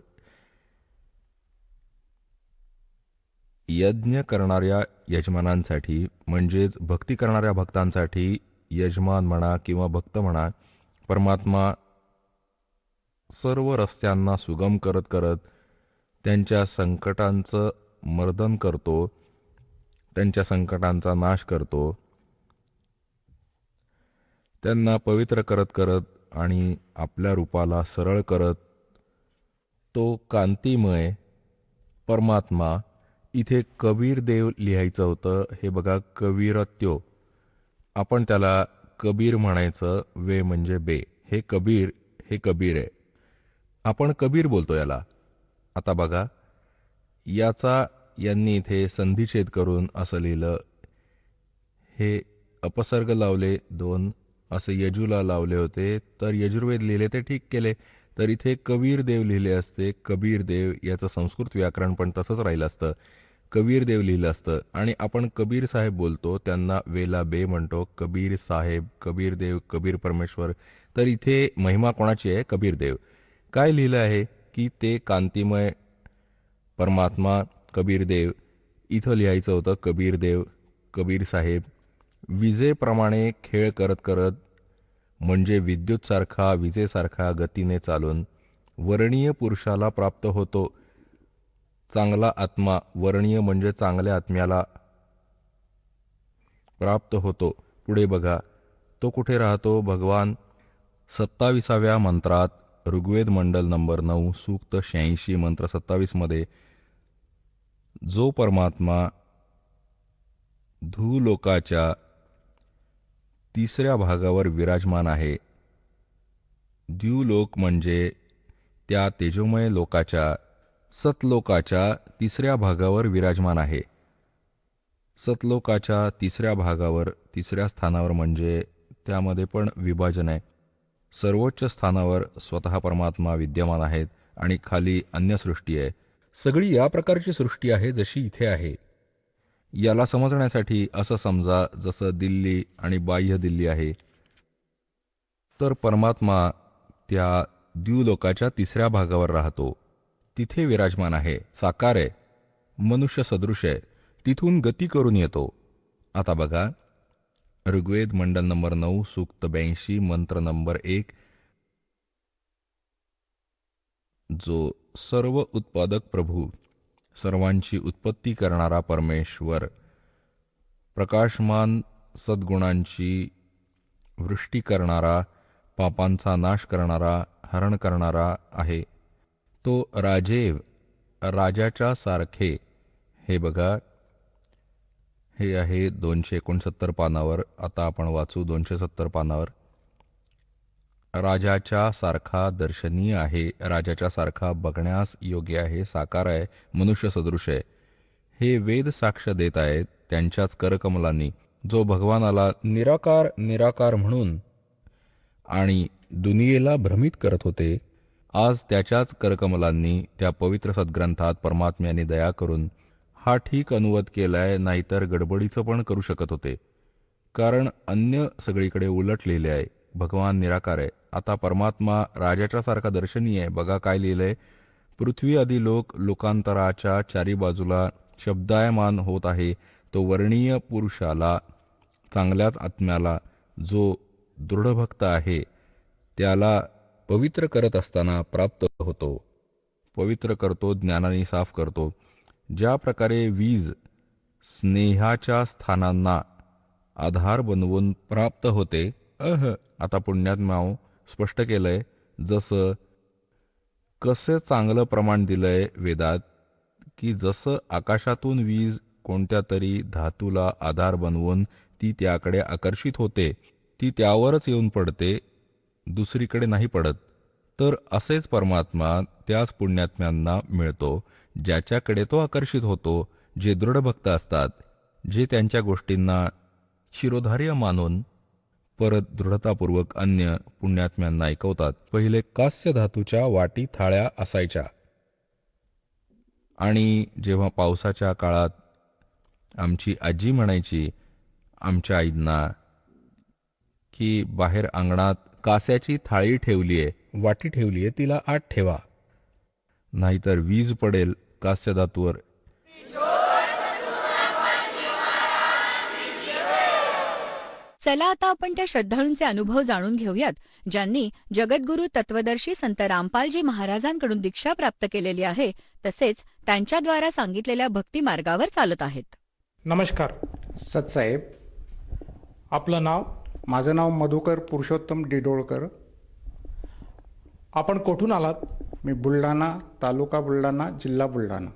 यज्ञ करणाऱ्या यजमानांसाठी, म्हणजेच भक्ती करणाऱ्या भक्तांसाठी, यजमान म्हणा किंवा भक्त म्हणा, परमात्मा सर्व रस्त्यांना सुगम करत करत त्यांच्या संकटांचं मर्दन करतो, त्यांच्या संकटांचा नाश करतो, त्यांना पवित्र करत करत आणि आपल्या रूपाला सरळ करत तो कांतिमय परमात्मा. इथे कबीर देव लिहायचं होतं. हे बघा, कबीरत्यो, आपण त्याला कबीर म्हणायचं, वे म्हणजे बे. हे कबीर आहे, आपण कबीर बोलतो याला. आता बघा, याचा यांनी इथे संधिछेद करून असं लिहिलं, हे अपसर्ग लावले 2, असे यजूला लावले होते, तर यजुर्वेद लिहिले ते ठीक केले. तर इथे कबीर देव लिहिले असते, कबीर देव. याचं संस्कृत व्याकरण पण तसंच राहिलं असतं, कबीर देव लिहिलं असतं. आणि आपण कबीर साहेब बोलतो, त्यांना वेला बे म्हणतो, कबीर साहेब, कबीर देव, कबीर परमेश्वर. तर इथे महिमा कोणाची आहे? कबीर देव. काय लिहिलं आहे की ते कांतिमय परमात्मा कबीर देव. इथं लिहायचं होतं कबीर देव, कबीर साहेब. विजेप्रमाणे खेळ करत करत, म्हणजे विद्युतसारखा, विजेसारखा गतीने चालून वर्णीय पुरुषाला प्राप्त होतो चांगला आत्मा. वर्णीय म्हणजे चांगल्या आत्म्याला प्राप्त होतो. पुढे बघा, तो कुठे राहतो भगवान? 27व्या मंत्रात ऋग्वेद मंडल नंबर 9 सूक्त 86 मंत्र 27 मध्ये, जो परमात्मा धूलोकाच्या 3ऱ्या भागावर विराजमान आहे. द्यूलोक म्हणजे त्या तेजोमय लोकाच्या, सतलोकाच्या 3ऱ्या भागावर विराजमान आहे. सतलोकाच्या 3ऱ्या भागावर, 3ऱ्या स्थानावर, म्हणजे त्यामध्ये पण विभाजन आहे. सर्वोच्च स्थानावर स्वतः परमात्मा विद्यमान आहेत आणि खाली अन्य सृष्टी आहे. सगळी या प्रकारची सृष्टी आहे जशी इथे आहे. याला समजण्यासाठी असं समजा, जसं दिल्ली आणि बाह्य दिल्ली आहे, तर परमात्मा त्या द्यूलोकाच्या 3ऱ्या भागावर राहतो, तिथे विराजमान आहे, साकार आहे, मनुष्य सदृश आहे, तिथून गती करून येतो. आता बघा, ऋग्वेद मंडल नंबर 9 सूक्त 82 मंत्र नंबर 1, जो सर्व उत्पादक प्रभू, सर्वांची उत्पत्ती करणारा परमेश्वर, प्रकाशमान सद्गुणांची वृष्टी करणारा, पापांचा नाश करणारा, हरण करणारा आहे. तो राजेव, राजाच्या सारखे. हे बघा, हे आहे 269 पानावर. आता आपण वाचू 270 पानावर. राजाच्या सारखा दर्शनीय आहे, राजाच्या सारखा बघण्यास योग्य आहे, साकार आहे, मनुष्य सदृश आहे. हे वेद साक्ष देत आहेत त्यांच्याच करकमलांनी, जो भगवानाला निराकार निराकार म्हणून आणि दुनियेला भ्रमित करत होते, आज त्याच्याच करकमलांनी त्या पवित्र सद्ग्रंथात परमात्म्याने दया करून हा ठीक अनुवाद केलाय, नाहीतर गडबडीचं पण करू शकत होते. कारण अन्य सगळीकडे उलट लिहिले आहे. भगवान निराकार आहे. आता परमात्मा राजाच्या सारखा दर्शनीय आहे. बघा काय लिहिलंय, पृथ्वी आदी लोकांतराच्या चारी बाजूला शब्दायमान होत आहे. तो वर्णीय पुरुषाला, चांगल्याच आत्म्याला, जो दृढभक्त आहे त्याला पवित्र करत असताना प्राप्त होतो. पवित्र करतो, ज्ञानाने साफ करतो. ज्या प्रकारे वीज स्नेहाच्या स्थानांना आधार बनवून प्राप्त होते. आता पुण्यात्म्याव स्पष्ट केलंय, जसं कसं चांगलं प्रमाण दिलंय वेदात, की जसं आकाशातून वीज कोणत्या तरी धातूला आधार बनवून ती त्याकडे आकर्षित होते, ती त्यावरच येऊन पडते, दुसरीकडे नाही पडत. तर असेच परमात्मा त्याच पुण्यात्म्यांना मिळतो ज्याच्याकडे तो आकर्षित होतो, जे दृढभक्त असतात, जे त्यांच्या गोष्टींना शिरोधार्य मानून परत दृढतापूर्वक अन्य पुण्यात्म्यांना ऐकवतात. पहिले कास्य धातूच्या वाटी थाळ्या असायच्या, आणि जेव्हा पावसाच्या काळात आमची आजी म्हणायची आमच्या आईंना की बाहेर अंगणात कास्याची थाळी ठेवलीये, वाटी ठेवलीये, तिला आत ठेवा, नाहीतर वीज पडेल कास्य धातूवर. चला आता आपण त्या श्रद्धाळूंचे अनुभव जाणून घेऊयात, ज्यांनी जगद्गुरू तत्वदर्शी संत रामपालजी महाराजांकडून दीक्षा प्राप्त केलेली आहे, तसेच त्यांच्याद्वारा सांगितलेल्या भक्ती मार्गावर चालत आहेत. नमस्कार. सतसाहेब, आपलं नाव? माझं नाव मधुकर पुरुषोत्तम डिडोळकर. आपण कोठून आलात? मी बुलढाणा, तालुका बुलढाणा, जिल्हा बुलढाणा.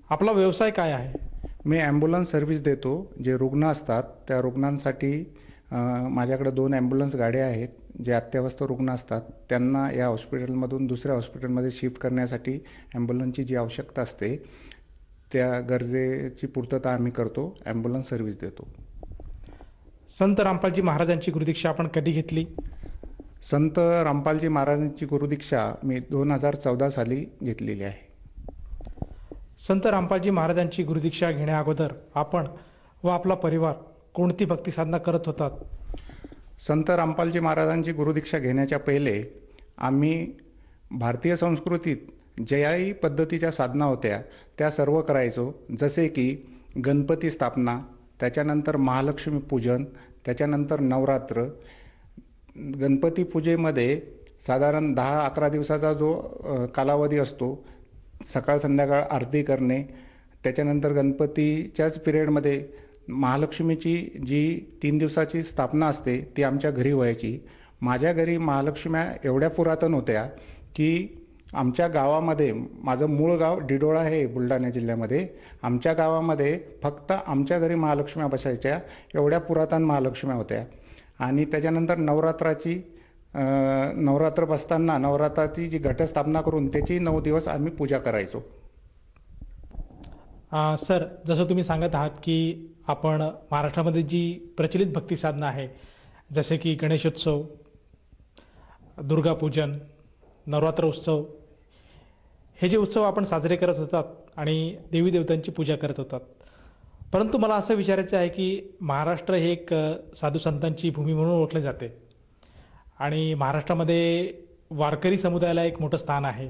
आपला व्यवसाय काय आहे? मी ॲम्ब्युलन्स सर्व्हिस देतो. जे रुग्ण असतात त्या रुग्णांसाठी माझ्याकडे 2 ॲम्ब्युलन्स गाड्या आहेत. जे अत्यावस्थ रुग्ण असतात त्यांना या हॉस्पिटलमधून दुसऱ्या हॉस्पिटलमध्ये शिफ्ट करण्यासाठी ॲम्ब्युलन्सची जी आवश्यकता असते त्या गरजेची पूर्तता आम्ही करतो. ॲम्ब्युलन्स सर्व्हिस देतो. संत रामपालजी महाराजांची गुरुदीक्षा आपण कधी घेतली? संत रामपालजी महाराजांची गुरुदीक्षा मी 2014 साली घेतलेली आहे. संत रामपालजी महाराजांची गुरुदीक्षा घेण्या अगोदर आपण व आपला परिवार कोणती भक्ती साधना करत होतात? संत रामपालजी महाराजांची गुरुदीक्षा घेण्याच्या पहिले आम्ही भारतीय संस्कृतीत ज्याही पद्धतीच्या साधना होत्या त्या सर्व करायचो. जसे की गणपती स्थापना, त्याच्यानंतर महालक्ष्मी पूजन, त्याच्यानंतर नवरात्र. गणपती पूजेमध्ये साधारण 10-11 दिवसाचा जो कालावधी असतो, सकाळ संध्याकाळ आरती करणे. त्याच्यानंतर गणपतीच्याच पिरियडमध्ये महालक्ष्मीची जी 3 दिवसाची स्थापना असते ती आमच्या घरी व्हायची. माझ्या घरी महालक्ष्म्या एवढ्या पुरातन होत्या की आमच्या गावामध्ये, माझं मूळ गाव डिडोळा आहे बुलढाणा जिल्ह्यामध्ये, आमच्या गावामध्ये फक्त आमच्या घरी महालक्ष्म्या बसायच्या, एवढ्या पुरातन महालक्ष्म्या होत्या. आणि त्याच्यानंतर नवरात्र बसताना नवरात्राची जी घटस्थापना करून त्याची 9 दिवस आम्ही पूजा करायचो. सर, जसं तुम्ही सांगत आहात की आपण महाराष्ट्रामध्ये जी प्रचलित भक्ती साधना आहे, जसे की गणेशोत्सव, दुर्गापूजन, नवरात्र उत्सव, हे जे उत्सव आपण साजरे करत होतात आणि देवी देवतांची पूजा करत होतात. परंतु मला असं विचारायचं आहे की महाराष्ट्र हे एक साधू संतांची भूमी म्हणून ओळखले जाते आणि महाराष्ट्रामध्ये वारकरी समुदायाला एक मोठं स्थान आहे.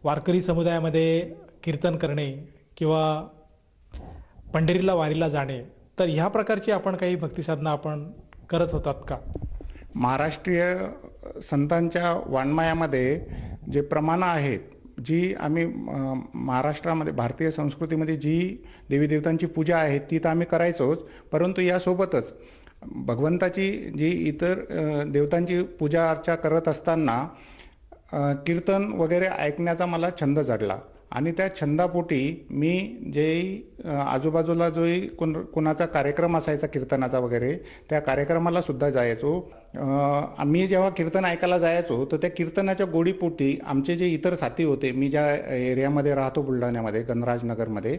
वारकरी समुदायामध्ये कीर्तन करणे किंवा पंढरीला वारीला जाणे, तर ह्या प्रकारची आपण काही भक्ती साधना आपण करत होतात का? महाराष्ट्रीय संतांच्या वाङ्मयामध्ये जे प्रमाणं आहेत, जी आम्ही महाराष्ट्रामध्ये भारतीय संस्कृतीमध्ये जी देवी देवतांची पूजा आहे ती तर आम्ही करायचोच, परंतु यासोबतच भगवंताची जी इतर देवतांची पूजा अर्चा करत असताना कीर्तन वगैरे ऐकण्याचा मला छंद जडला. आणि त्या छंदापोटी मी जे आजूबाजूला जोही कोणाचा कार्यक्रम असायचा कीर्तनाचा वगैरे, त्या कार्यक्रमाला सुद्धा जायचो. आम्ही जेव्हा कीर्तन ऐकायला जायचो तर त्या कीर्तनाच्या गोडीपोटी आमचे जे इतर साथी होते, मी ज्या एरियामध्ये राहतो बुलढाण्यामध्ये गणराजनगरमध्ये,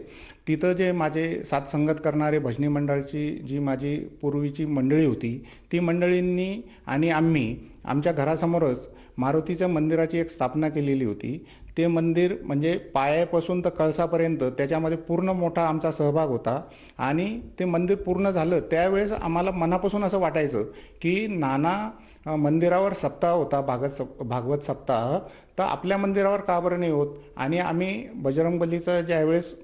तिथं जे माझे साथ संगत करणारे भजनी मंडळाची जी माझी पूर्वीची मंडळी होती, ती मंडळींनी आणि आम्ही आमच्या घरासमोरच मारुतीच्या मंदिराची एक स्थापना केलेली होती. ते मंदिर म्हणजे पायापासून तर कळसापर्यंत त्याच्यामध्ये पूर्ण मोठा आमचा सहभाग होता. आणि ते मंदिर पूर्ण झालं त्यावेळेस आम्हाला मनापासून असं वाटायचं की नाना मंदिरावर सप्ताह होता, भागवत सप्ताह, तर आपल्या मंदिरावर का बरं नाही होत. आणि आम्ही बजरंगबलीचा ज्यावेळेस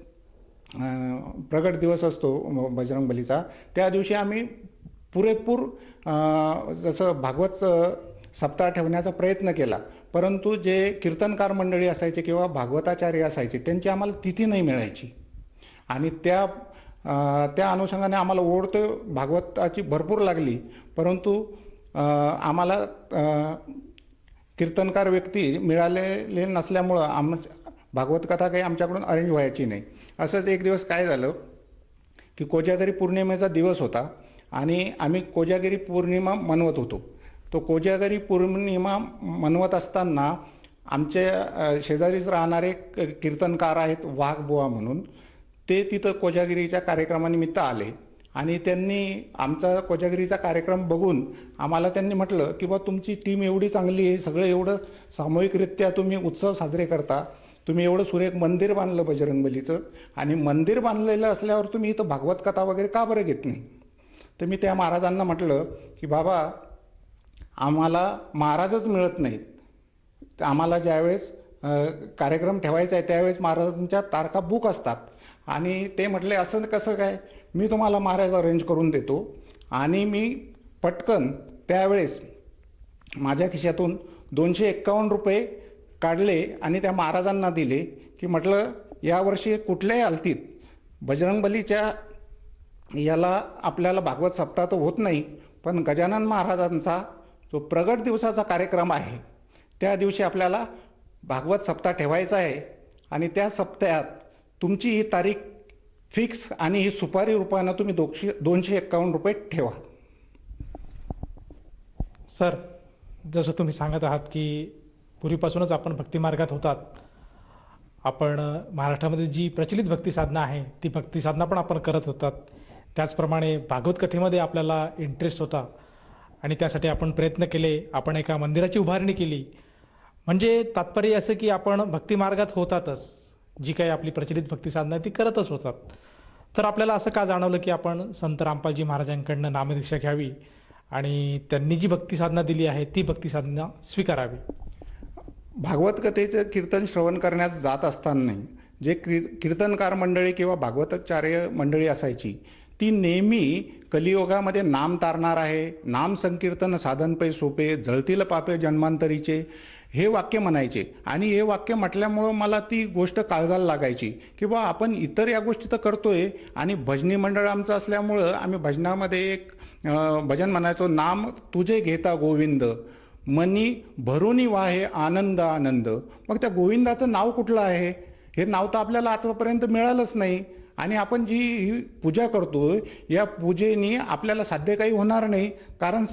प्रगट दिवस असतो बजरंगबलीचा, त्या दिवशी आम्ही पुरेपूर जसं भागवत सप्ताह ठेवण्याचा प्रयत्न केला. परंतु जे कीर्तनकार मंडळी असायचे किंवा भागवताचार्य असायचे त्यांची आम्हाला तिथी नाही मिळायची. आणि त्या अनुषंगाने आम्हाला ओढ तर भागवताची भरपूर लागली, परंतु आम्हाला कीर्तनकार व्यक्ती मिळालेले नसल्यामुळं भागवत कथा काही आमच्याकडून अरेंज व्हायची नाही. असंच एक दिवस काय झालं की कोजागिरी पौर्णिमेचा दिवस होता आणि आम्ही कोजागिरी पौर्णिमा मनवत होतो. तो कोजागिरी पौर्णिमा मनवत असताना आमच्या शेजारीच राहणारे कीर्तनकार आहेत वाघबुवा म्हणून, ते तिथं कोजागिरीच्या कार्यक्रमानिमित्त आले आणि त्यांनी आमचा कोजागिरीचा कार्यक्रम बघून आम्हाला त्यांनी म्हटलं की बा तुमची टीम एवढी चांगली आहे, सगळं एवढं सामूहिकरित्या तुम्ही उत्सव साजरे करता, तुम्ही एवढं सुरेख मंदिर बांधलं बजरंगबलीचं, आणि मंदिर बांधलेलं असल्यावर तुम्ही इथं भागवत कथा वगैरे का बरं घेत नाही. तर मी त्या महाराजांना म्हटलं की बाबा आम्हाला महाराजच मिळत नाहीत. आम्हाला ज्यावेळेस कार्यक्रम ठेवायचा आहे त्यावेळेस महाराजांच्या तारखा बुक असतात. आणि ते म्हटले असं कसं काय, मी तुम्हाला महाराज अरेंज करून देतो. आणि मी पटकन त्यावेळेस माझ्या खिशातून 251 रुपये काढले आणि त्या महाराजांना दिले की म्हटलं यावर्षी कुठल्याही हालतीत बजरंगबलीच्या याला आपल्याला भागवत सप्ताह तर होत नाही, पण गजानन महाराजांचा जो प्रगट दिवसाचा कार्यक्रम आहे त्या दिवशी आपल्याला भागवत सप्ताह ठेवायचा आहे. आणि त्या सप्ताहात तुमची ही तारीख फिक्स आणि ही सुपारी रूपानं तुम्ही 251 रुपये ठेवा. सर, जसं तुम्ही सांगत आहात की पूर्वीपासूनच आपण भक्तिमार्गात होतात, आपण महाराष्ट्रामध्ये जी प्रचलित भक्ती साधना आहे ती भक्ती साधना पण आपण करत होतात. त्याचप्रमाणे भागवत कथेमध्ये आपल्याला इंटरेस्ट होता आणि त्यासाठी आपण प्रयत्न केले, आपण एका मंदिराची उभारणी केली. म्हणजे तात्पर्य असं की आपण भक्तिमार्गात होतातच, जी काही आपली प्रचलित भक्ती साधना आहे ती करतच होतात. तर आपल्याला असं का जाणवलं की आपण संत रामपालजी महाराजांकडनं नामदीक्षा घ्यावी आणि त्यांनी जी भक्ती साधना दिली आहे ती भक्ती साधना स्वीकारावी. भागवत कथेचं कीर्तन श्रवण करण्यास जात असताना जे कीर्तनकार मंडळी किंवा भागवताचार्य मंडळी असायची ती नेहमी कलियुगामध्ये नाम तारणार आहे, नाम संकीर्तन साधन पै सोपे, जळतील पापे जन्मांतरीचे, हे वाक्य म्हणायचे. आणि हे वाक्य म्हटल्यामुळं मला ती गोष्ट काळजाला लागायची की बा आपण इतर या गोष्टी तर करतोय आणि भजनी मंडळ आमचं असल्यामुळं आम्ही भजनामध्ये एक भजन म्हणायचो, नाम तुझे घेता गोविंद मनी भरुनी वाहे आनंद आनंद. मग त्या गोविंदाचं नाव कुठलं आहे, हे नाव तर आपल्याला आजपर्यंत मिळालंच नाही. आणि आपण जी ही पूजा करतोय या पूजेनी आपल्याला साध्य काही होणार नाही, कारण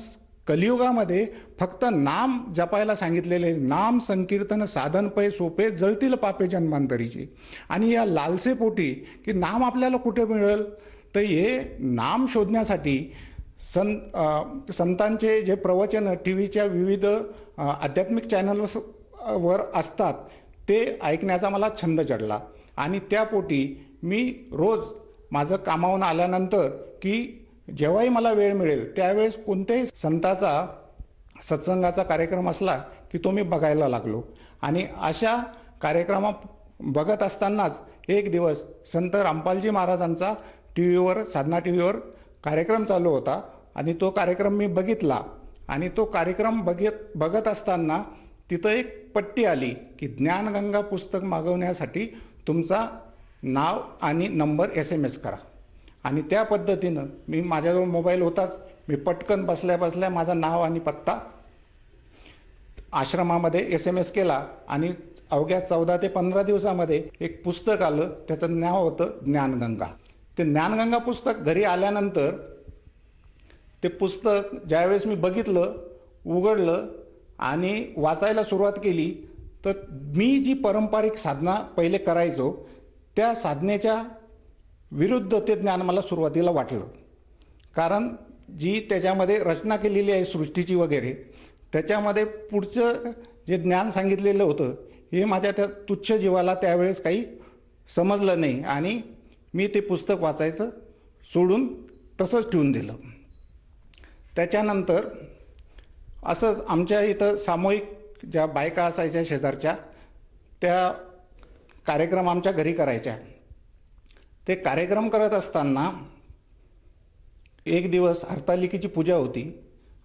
कलियुगामध्ये फक्त नाम जपायला सांगितलेले, नाम संकीर्तन साधन पै सोपे, जळतील पापे जन्मांतरीचे. आणि या लालसेपोटी की नाम आपल्याला कुठे मिळेल, तर हे नाम शोधण्यासाठी संतांचे जे प्रवचन टीव्हीच्या विविध आध्यात्मिक चॅनल्सवर असतात ते ऐकण्याचा मला छंद चढला. आणि त्यापोटी मी रोज माझं कामावून आल्यानंतर की जेव्हाही मला वेळ मिळेल त्यावेळेस कोणत्याही संताचा सत्संगाचा कार्यक्रम असला की तो मी बघायला लागलो. आणि अशा कार्यक्रम बघत असतानाच एक दिवस संत रामपालजी महाराजांचा टीव्हीवर, साधना टीव्हीवर कार्यक्रम चालू होता आणि तो कार्यक्रम मी बघितला. आणि तो कार्यक्रम बघत असताना तिथं एक पट्टी आली की ज्ञानगंगा पुस्तक मागवण्यासाठी तुमचा नाव आणि नंबर SMS करा. आणि त्या पद्धतीनं मी, माझ्याजवळ मोबाईल होताच, मी पटकन बसल्या बसल्या माझं नाव आणि पत्ता आश्रमामध्ये SMS केला आणि अवघ्या 14 ते 15 दिवसामध्ये एक पुस्तक आलं. त्याचं नाव होतं ज्ञानगंगा. ते ज्ञानगंगा पुस्तक घरी आल्यानंतर ते पुस्तक ज्यावेळेस मी बघितलं, उघडलं आणि वाचायला सुरुवात केली, तर मी जी पारंपरिक साधना पहिले करायचो त्या साधनेच्या विरुद्ध ते ज्ञान मला सुरुवातीला वाटलं. कारण जी त्याच्यामध्ये रचना केलेली आहे सृष्टीची वगैरे, त्याच्यामध्ये पुढचं जे ज्ञान सांगितलेलं होतं हे माझ्या त्या तुच्छ जीवाला त्यावेळेस काही समजलं नाही आणि मी ते पुस्तक वाचायचं सोडून तसंच ठेवून दिलं. त्याच्यानंतर असंच आमच्या इथं सामूहिक ज्या बायका असायच्या शेजारच्या, त्या कार्यक्रम आमच्या घरी करायच्या. ते कार्यक्रम करत असताना एक दिवस हरतालिकेची पूजा होती.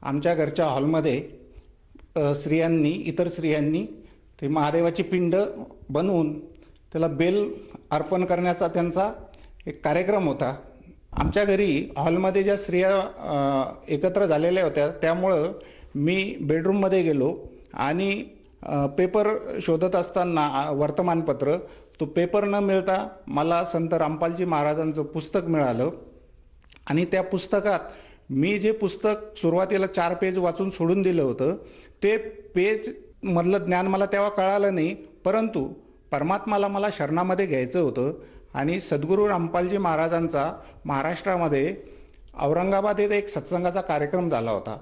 आमच्या घरच्या हॉलमध्ये इतर स्त्रियांनी ते महादेवाची पिंड बनवून त्याला बेल अर्पण करण्याचा त्यांचा एक कार्यक्रम होता. आमच्या घरी हॉलमध्ये ज्या स्त्रिया एकत्र झालेल्या होत्या, त्यामुळं मी बेडरूममध्ये गेलो आणि पेपर शोधत असताना वर्तमानपत्र, तो पेपर न मिळता मला संत रामपालजी महाराजांचं पुस्तक मिळालं आणि त्या पुस्तकात मी जे पुस्तक सुरुवातीला 4 पेज वाचून सोडून दिलं होतं, ते पेज मधलं ज्ञान मला तेव्हा कळालं नाही. परंतु परमात्माला मला शरणामध्ये घ्यायचं होतं आणि सद्गुरू रामपालजी महाराजांचा महाराष्ट्रामध्ये औरंगाबाद येथे एक सत्संगाचा कार्यक्रम झाला होता.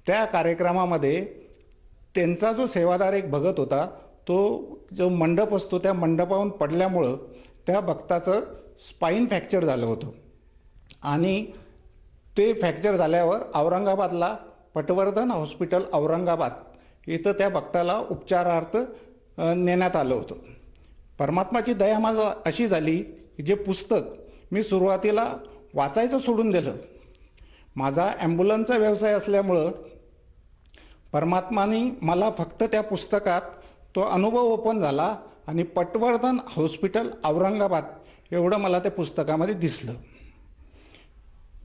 त्या कार्यक्रमामध्ये त्यांचा जो सेवादार एक भगत होता, तो जो मंडप असतो त्या मंडपावरून पडल्यामुळं त्या भक्ताचं स्पाईन फ्रॅक्चर झालं होतं आणि ते फ्रॅक्चर झाल्यावर औरंगाबादला पटवर्धन हॉस्पिटल औरंगाबाद इथं त्या भक्ताला उपचारार्थ नेण्यात आलं होतं. परमात्माची दया मला अशी झाली की जे पुस्तक मी सुरुवातीला वाचायचं सोडून दिलं. माझा ॲम्ब्युलन्सचा व्यवसाय असल्यामुळं परमात्माने मला फक्त त्या पुस्तकात तो अनुभव ओपन झाला आणि पटवर्धन हॉस्पिटल औरंगाबाद एवढं मला त्या पुस्तकामध्ये दिसलं.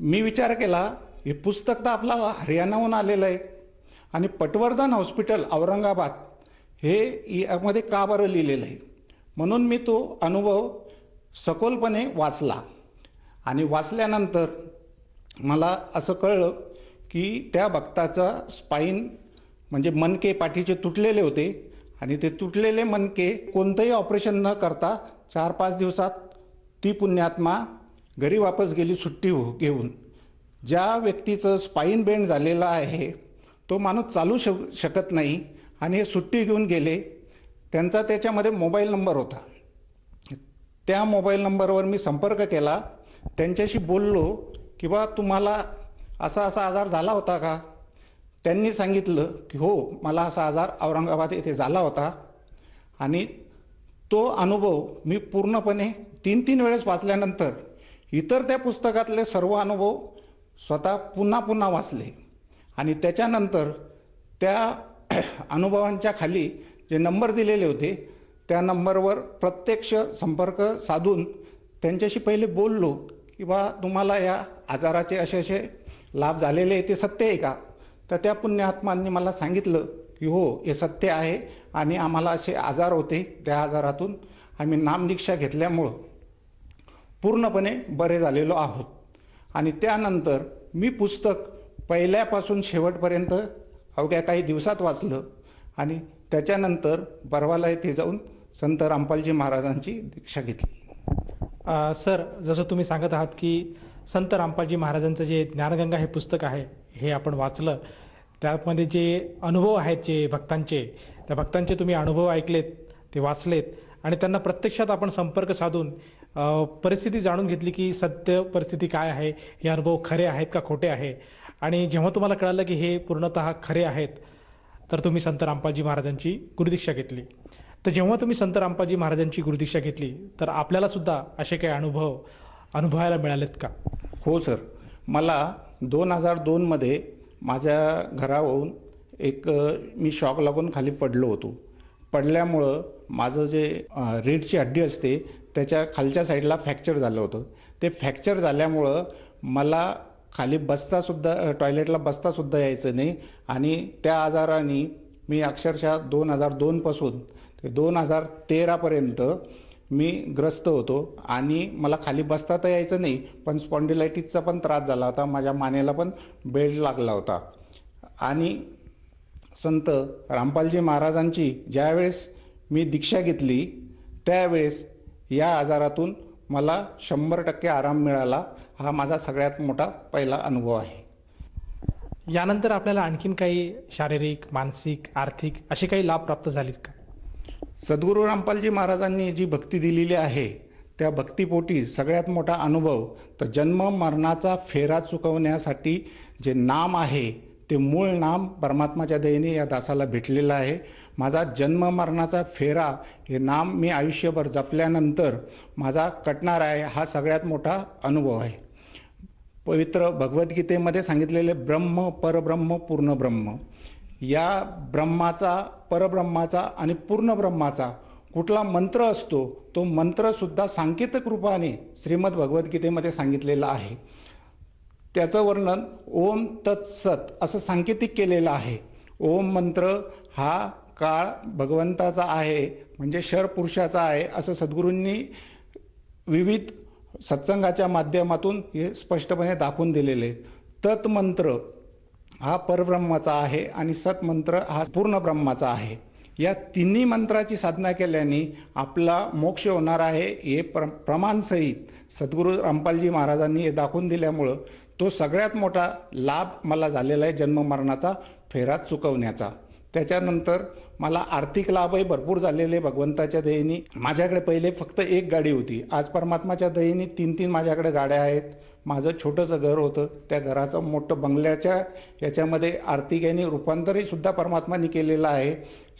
मी विचार केला, हे पुस्तक तर आपला हरियाणाहून आलेलं आहे आणि पटवर्धन हॉस्पिटल औरंगाबाद हे यामध्ये का बरं लिहिलेलं आहे. म्हणून मी तो अनुभव सखोलपणे वाचला आणि वाचल्यानंतर मला असं कळलं की त्या भक्ताचा स्पाईन म्हणजे मणके पाठीचे तुटलेले होते आणि ते तुटलेले मणके कोणतंही ऑपरेशन न करता 4-5 दिवसात ती पुण्यात्मा घरी वापस गेली सुट्टी घेऊन. ज्या व्यक्तीचं स्पाईन बेंड झालेलं आहे तो माणूस चालू शकत नाही आणि हे सुट्टी घेऊन गेले. त्यांचा त्याच्यामध्ये मोबाईल नंबर होता. त्या मोबाईल नंबरवर मी संपर्क केला, त्यांच्याशी बोललो की बा तुम्हाला असा आजार झाला होता का. त्यांनी सांगितलं की हो, मला असा आजार औरंगाबाद येथे झाला होता आणि तो अनुभव मी पूर्णपणे 3 वेळेस वाचल्यानंतर इतर त्या पुस्तकातले सर्व अनुभव स्वतः पुन्हा वाचले आणि त्याच्यानंतर त्या अनुभवांच्या खाली जे नंबर दिलेले होते त्या नंबरवर प्रत्यक्ष संपर्क साधून त्यांच्याशी पहिले बोललो की बा तुम्हाला या आजाराचे असे लाभ झालेले ते सत्य आहे का. तर त्या पुण्यात्मांनी मला सांगितलं की हो, हे सत्य आहे आणि आम्हाला असे आजार होते, त्या आजारातून आम्ही नामदीक्षा घेतल्यामुळं पूर्णपणे बरे झालेलो आहोत. आणि त्यानंतर मी पुस्तक पहिल्यापासून शेवटपर्यंत अवघ्या काही दिवसात वाचलं आणि त्याच्यानंतर बरवाला येथे जाऊन संत रामपालजी महाराजांची दीक्षा घेतली. सर, जसं तुम्ही सांगत आहात की संत रामपालजी महाराजांचं जे ज्ञानगंगा हे पुस्तक आहे हे आपण वाचलं, त्यामध्ये जे अनुभव आहेत जे भक्तांचे, त्या भक्तांचे तुम्ही अनुभव ऐकलेत, ते वाचलेत आणि त्यांना प्रत्यक्षात आपण संपर्क साधून परिस्थिती जाणून घेतली की सत्य परिस्थिती काय आहे, हे अनुभव खरे आहेत का खोटे आहे. आणि जेव्हा तुम्हाला कळालं की हे पूर्णतः खरे आहेत तर तुम्ही संत रामपालजी महाराजांची गुरुदीक्षा घेतली. तर जेव्हा तुम्ही संत रामपालजी महाराजांची गुरुदीक्षा घेतली तर आपल्याला सुद्धा असे काही अनुभव अनुभवायला मिळालेत का. हो सर, मला 2002 मध्ये माझ्या घरावरून मी शॉक लागून खाली पडलो होतो. पडल्यामुळं माझं जे रीढची हड्डी असते त्याच्या खालच्या साईडला फ्रॅक्चर झालं होतं. ते फ्रॅक्चर झाल्यामुळं मला खाली टॉयलेटला बसतासुद्धा यायचं नाही आणि त्या आजाराने मी अक्षरशः 2002 पासून ते 2013 पर्यंत मी ग्रस्त होतो आणि मला खाली बसता तर यायचं नाही, पण स्पॉन्डिलायटिसचा पण त्रास झाला होता. माझ्या मानेला पण बेल्ट लागला होता. आणि संत रामपालजी महाराजांची ज्यावेळेस मी दीक्षा घेतली त्यावेळेस या आजारातून मला 100% आराम मिळाला. हा माझा सगळ्यात मोठा पहिला अनुभव आहे. यानंतर आपल्याला आणखीन काही शारीरिक, मानसिक, आर्थिक असे काही लाभ प्राप्त झालेत का? सद्गुरू रामपालजी महाराजांनी जी भक्ती दिलेली आहे त्या भक्तीपोटी सगळ्यात मोठा अनुभव तर जन्म मरणाचा फेरा चुकवण्यासाठी जे नाम आहे ते मूळ नाम परमात्माच्या दयेने या दासाला भेटलेलं आहे. माझा जन्म मरणाचा फेरा हे नाम मी आयुष्यभर जपल्यानंतर माझा कटणार आहे. हा सगळ्यात मोठा अनुभव आहे. पवित्र भगवद्गीतेमध्ये सांगितलेले ब्रह्म, परब्रह्म, पूर्ण ब्रह्म, या ब्रह्माचा, परब्रह्माचा आणि पूर्ण ब्रह्माचा कुठला मंत्र असतो तो मंत्र सुद्धा सांकेतिक रूपाने श्रीमद भगवद्गीतेमध्ये सांगितलेला आहे. त्याचं वर्णन ओम तत्सत असं सांकेतिक केलेलं आहे. ओम मंत्र हा काळ भगवंताचा आहे, म्हणजे शर पुरुषाचा आहे असं सद्गुरूंनी विविध सत्संगाच्या माध्यमातून हे स्पष्टपणे दाखवून दिलेले. तत् मंत्र हा परब्रह्माचा आहे आणि सत मंत्र हा पूर्ण ब्रह्माचा आहे. या तिन्ही मंत्राची साधना केल्याने आपला मोक्ष होणार आहे हे प्रमाणसहित सद्गुरू रामपालजी महाराजांनी हे दाखवून दिल्यामुळं तो सगळ्यात मोठा लाभ मला झालेला आहे जन्म मरणाचा फेरा चुकवण्याचा. त्याच्यानंतर मला आर्थिक लाभही भरपूर झालेले भगवंताच्या दयेने. माझ्याकडे पहिले फक्त एक गाडी होती, आज परमात्माच्या दयेने 3-3 माझ्याकडे गाड्या आहेत. माझं छोटंसं घर होतं, त्या घराचं मोठं बंगल्याच्या याच्यामध्ये आर्थिक याने रूपांतरही सुद्धा परमात्माने केलेलं आहे.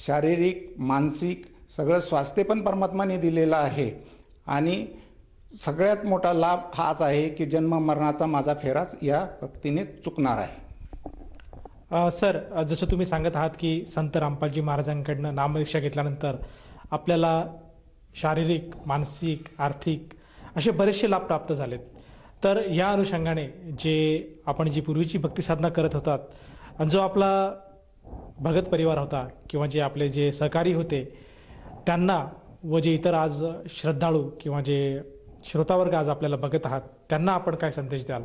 शारीरिक, मानसिक सगळं स्वास्थ्य पण परमात्माने दिलेलं आहे. आणि सगळ्यात मोठा लाभ हाच आहे की जन्म मरणाचा माझा फेराच या भक्तीने चुकणार आहे. सर, जसं तुम्ही सांगत आहात की संत रामपालजी महाराजांकडनं नामदीक्षा घेतल्यानंतर आपल्याला शारीरिक, मानसिक, आर्थिक असे बरेचसे लाभ प्राप्त झालेत. तर या अनुषंगाने आपण जी पूर्वीची भक्ती साधना करत होतात आणि जो आपला भगत परिवार होता किंवा जे आपले सहकारी होते त्यांना व जे इतर आज श्रद्धाळू किंवा जे श्रोतावर्ग आज आपल्याला बघत आहात त्यांना आपण काय संदेश द्याल?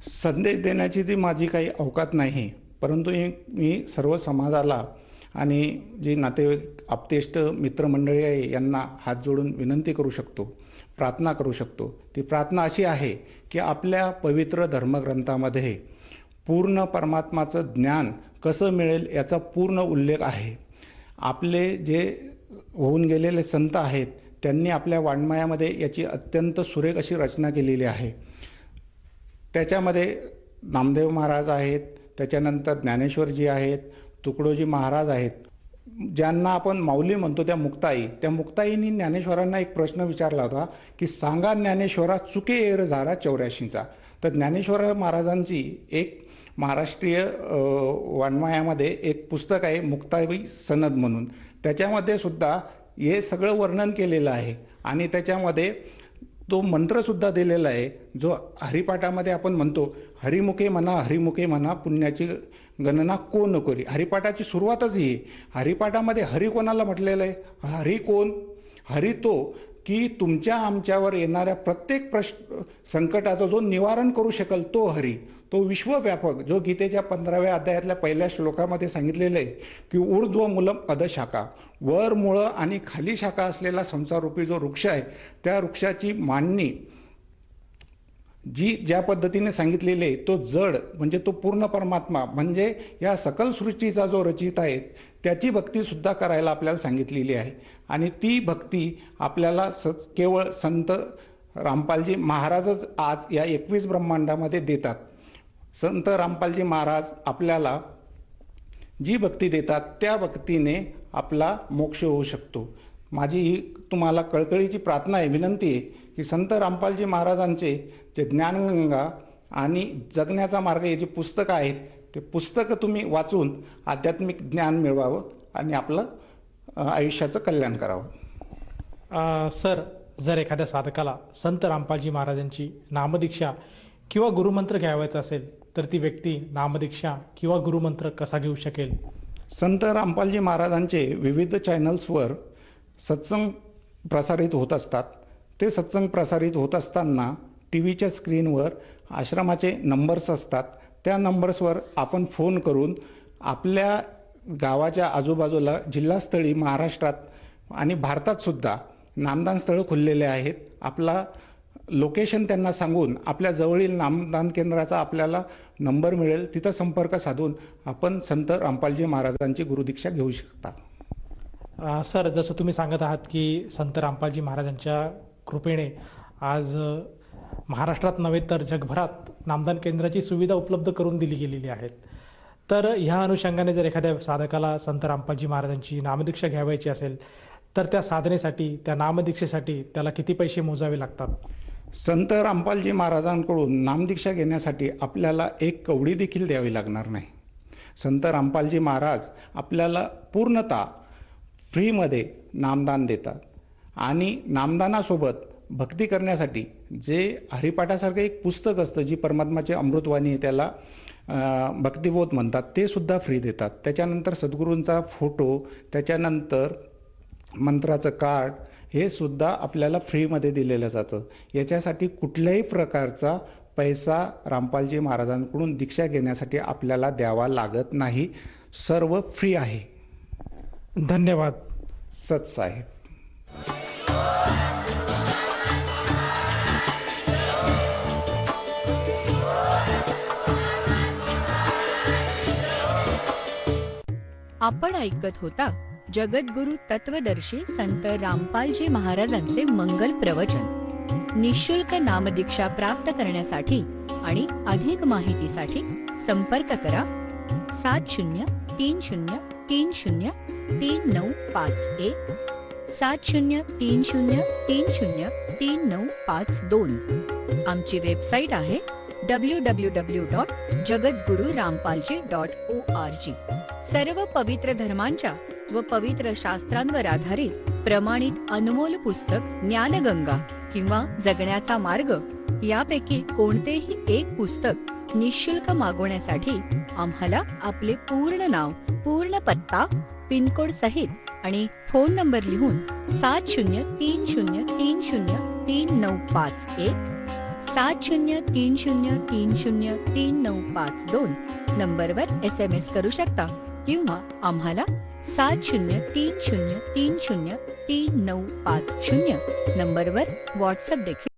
संदेश देण्याची ती माझी काही अवकात नाही, परंतु मी सर्व समाजाला आणि जी नातेवाईक, आप्तेष्ट, मित्रमंडळी आहे यांना हात जोडून विनंती करू शकतो, प्रार्थना करू शकतो. ती प्रार्थना अशी आहे की आपल्या पवित्र धर्मग्रंथामध्ये पूर्ण परमात्माचं ज्ञान कसं मिळेल याचा पूर्ण उल्लेख आहे. आपले जे होऊन गेलेले संत आहेत त्यांनी आपल्या वाङ्मयामध्ये याची अत्यंत सुरेख अशी रचना केलेली आहे. त्याच्यामध्ये नामदेव महाराज आहेत, त्याच्यानंतर ज्ञानेश्वरजी आहेत, तुकडोजी महाराज आहेत, ज्यांना आपण माऊली म्हणतो त्या मुक्ताईंनी ज्ञानेश्वरांना एक प्रश्न विचारला होता की सांगा ज्ञानेश्वरा चुके एर झारा 84चा. तर ज्ञानेश्वर महाराजांची एक महाराष्ट्रीय वाङ्मयामध्ये एक पुस्तक आहे मुक्ताई सनद म्हणून. त्याच्यामध्ये सुद्धा हे सगळं वर्णन केलेलं आहे आणि त्याच्यामध्ये तो मंत्रसुद्धा दिलेला आहे जो हरिपाठामध्ये आपण म्हणतो, हरिमुखे म्हणा पुण्याची गणना कोण करी. हरिपाठाची सुरुवातच ही. हरिपाठामध्ये हरी कोणाला म्हटलेलं आहे? हरी कोण? हरी तो की तुमच्या आमच्यावर येणाऱ्या प्रत्येक संकटाचं जो निवारण करू शकेल तो हरी, तो विश्वव्यापक, जो गीतेच्या 15व्या अध्यायातल्या पहिल्या श्लोकामध्ये सांगितलेलं आहे की ऊर्ध्व मूलम अधशाखा, वर मुळं आणि खाली शाखा असलेला संसाररूपी जो वृक्ष आहे त्या वृक्षाची मांडणी जी ज्या पद्धतीने सांगितलेली आहे तो जड म्हणजे तो पूर्ण परमात्मा म्हणजे या सकल सृष्टीचा जो रचित आहे त्याची भक्ती सुद्धा करायला आपल्याला सांगितलेली आहे. आणि ती भक्ती आपल्याला केवळ संत रामपालजी महाराजच आज या 21 ब्रह्मांडामध्ये देतात. संत रामपालजी महाराज आपल्याला जी भक्ती देतात त्या भक्तीने आपला मोक्ष होऊ शकतो. माझी ही तुम्हाला कळकळीची प्रार्थना आहे, विनंती आहे की संत रामपालजी महाराजांचे जे ज्ञानगंगा आणि जगण्याचा मार्ग हे जे पुस्तकं आहेत ते पुस्तकं तुम्ही वाचून आध्यात्मिक ज्ञान मिळवावं आणि आपलं आयुष्याचं कल्याण करावं. सर, जर एखाद्या साधकाला संत रामपालजी महाराजांची नामदीक्षा किंवा गुरुमंत्र घ्यावायचा असेल तर ती व्यक्ती नामदीक्षा किंवा गुरुमंत्र कसा घेऊ शकेल? संत रामपालजी महाराजांचे विविध चॅनल्सवर सत्संग प्रसारित होत असतात. ते सत्संग प्रसारित होत असताना टी व्हीच्या स्क्रीनवर आश्रमाचे नंबर्स असतात. त्या नंबर्सवर आपण फोन करून आपल्या गावाच्या आजूबाजूला जिल्हास्थळी महाराष्ट्रात आणि भारतात सुद्धा नामदान स्थळं खुललेले आहेत. आपला लोकेशन त्यांना सांगून आपल्या जवळील नामदान केंद्राचा आपल्याला नंबर मिळेल. तिथं संपर्क साधून आपण संत रामपालजी महाराजांची गुरुदीक्षा घेऊ शकता. सर, जसं तुम्ही सांगत आहात की संत रामपालजी महाराजांच्या कृपेने आज महाराष्ट्रात नव्हे तर जगभरात नामदान केंद्राची सुविधा उपलब्ध करून दिली गेलेली आहे. तर ह्या अनुषंगाने जर एखाद्या साधकाला संत रामपालजी महाराजांची नामदीक्षा घ्यावयाची असेल तर त्या साधनेसाठी, त्या नामदीक्षेसाठी त्याला किती पैसे मोजावे लागतात? संत रामपालजी महाराजांकडून नामदीक्षा घेण्यासाठी आपल्याला एक कवडी देखील द्यावी लागणार नाही. संत रामपालजी महाराज आपल्याला पूर्णतः फ्रीमध्ये नामदान देतात आणि नामदानासोबत भक्ती करण्यासाठी जे हरिपाठासारखं एक पुस्तक असतं, जी परमात्माची अमृतवाणी, त्याला भक्तिबोध म्हणतात, ते सुद्धा फ्री देतात. त्याच्यानंतर सद्गुरूंचा फोटो, त्याच्यानंतर मंत्राचं कार्ड, हे सुद्धा आपल्याला फ्रीमध्ये दिलेलं जातं. याच्यासाठी कुठल्याही प्रकारचा पैसा रामपालजी महाराजांकडून दीक्षा घेण्यासाठी आपल्याला द्यावा लागत नाही. सर्व फ्री आहे. धन्यवाद. सत साहेब. आपण ऐकत होता जगद्गुरु तत्वदर्शी संत रामपालजी महाराजांचे मंगल प्रवचन. निःशुल्क नामदीक्षा प्राप्त करण्यासाठी आणि अधिक माहितीसाठी संपर्क करा 7030303951 7030303952. आमची वेबसाईट आहे www.jagadgururampalji.org. सर्व पवित्र धर्मांच्या व पवित्र शास्त्रांवर आधारित प्रमाणित अनमोल पुस्तक ज्ञानगंगा किंवा जगण्याचा मार्ग यापैकी कोणतेही एक पुस्तक निःशुल्क मागवण्यासाठी आम्हाला आपले पूर्ण नाव, पूर्ण पत्ता, पिनकोड सहित आणि फोन नंबर लिहून 7030303951 7030303952 नंबरवर SMS करू शकता किंवा आम्हाला 7030303950 नंबरवर व्हॉट्सअप देखील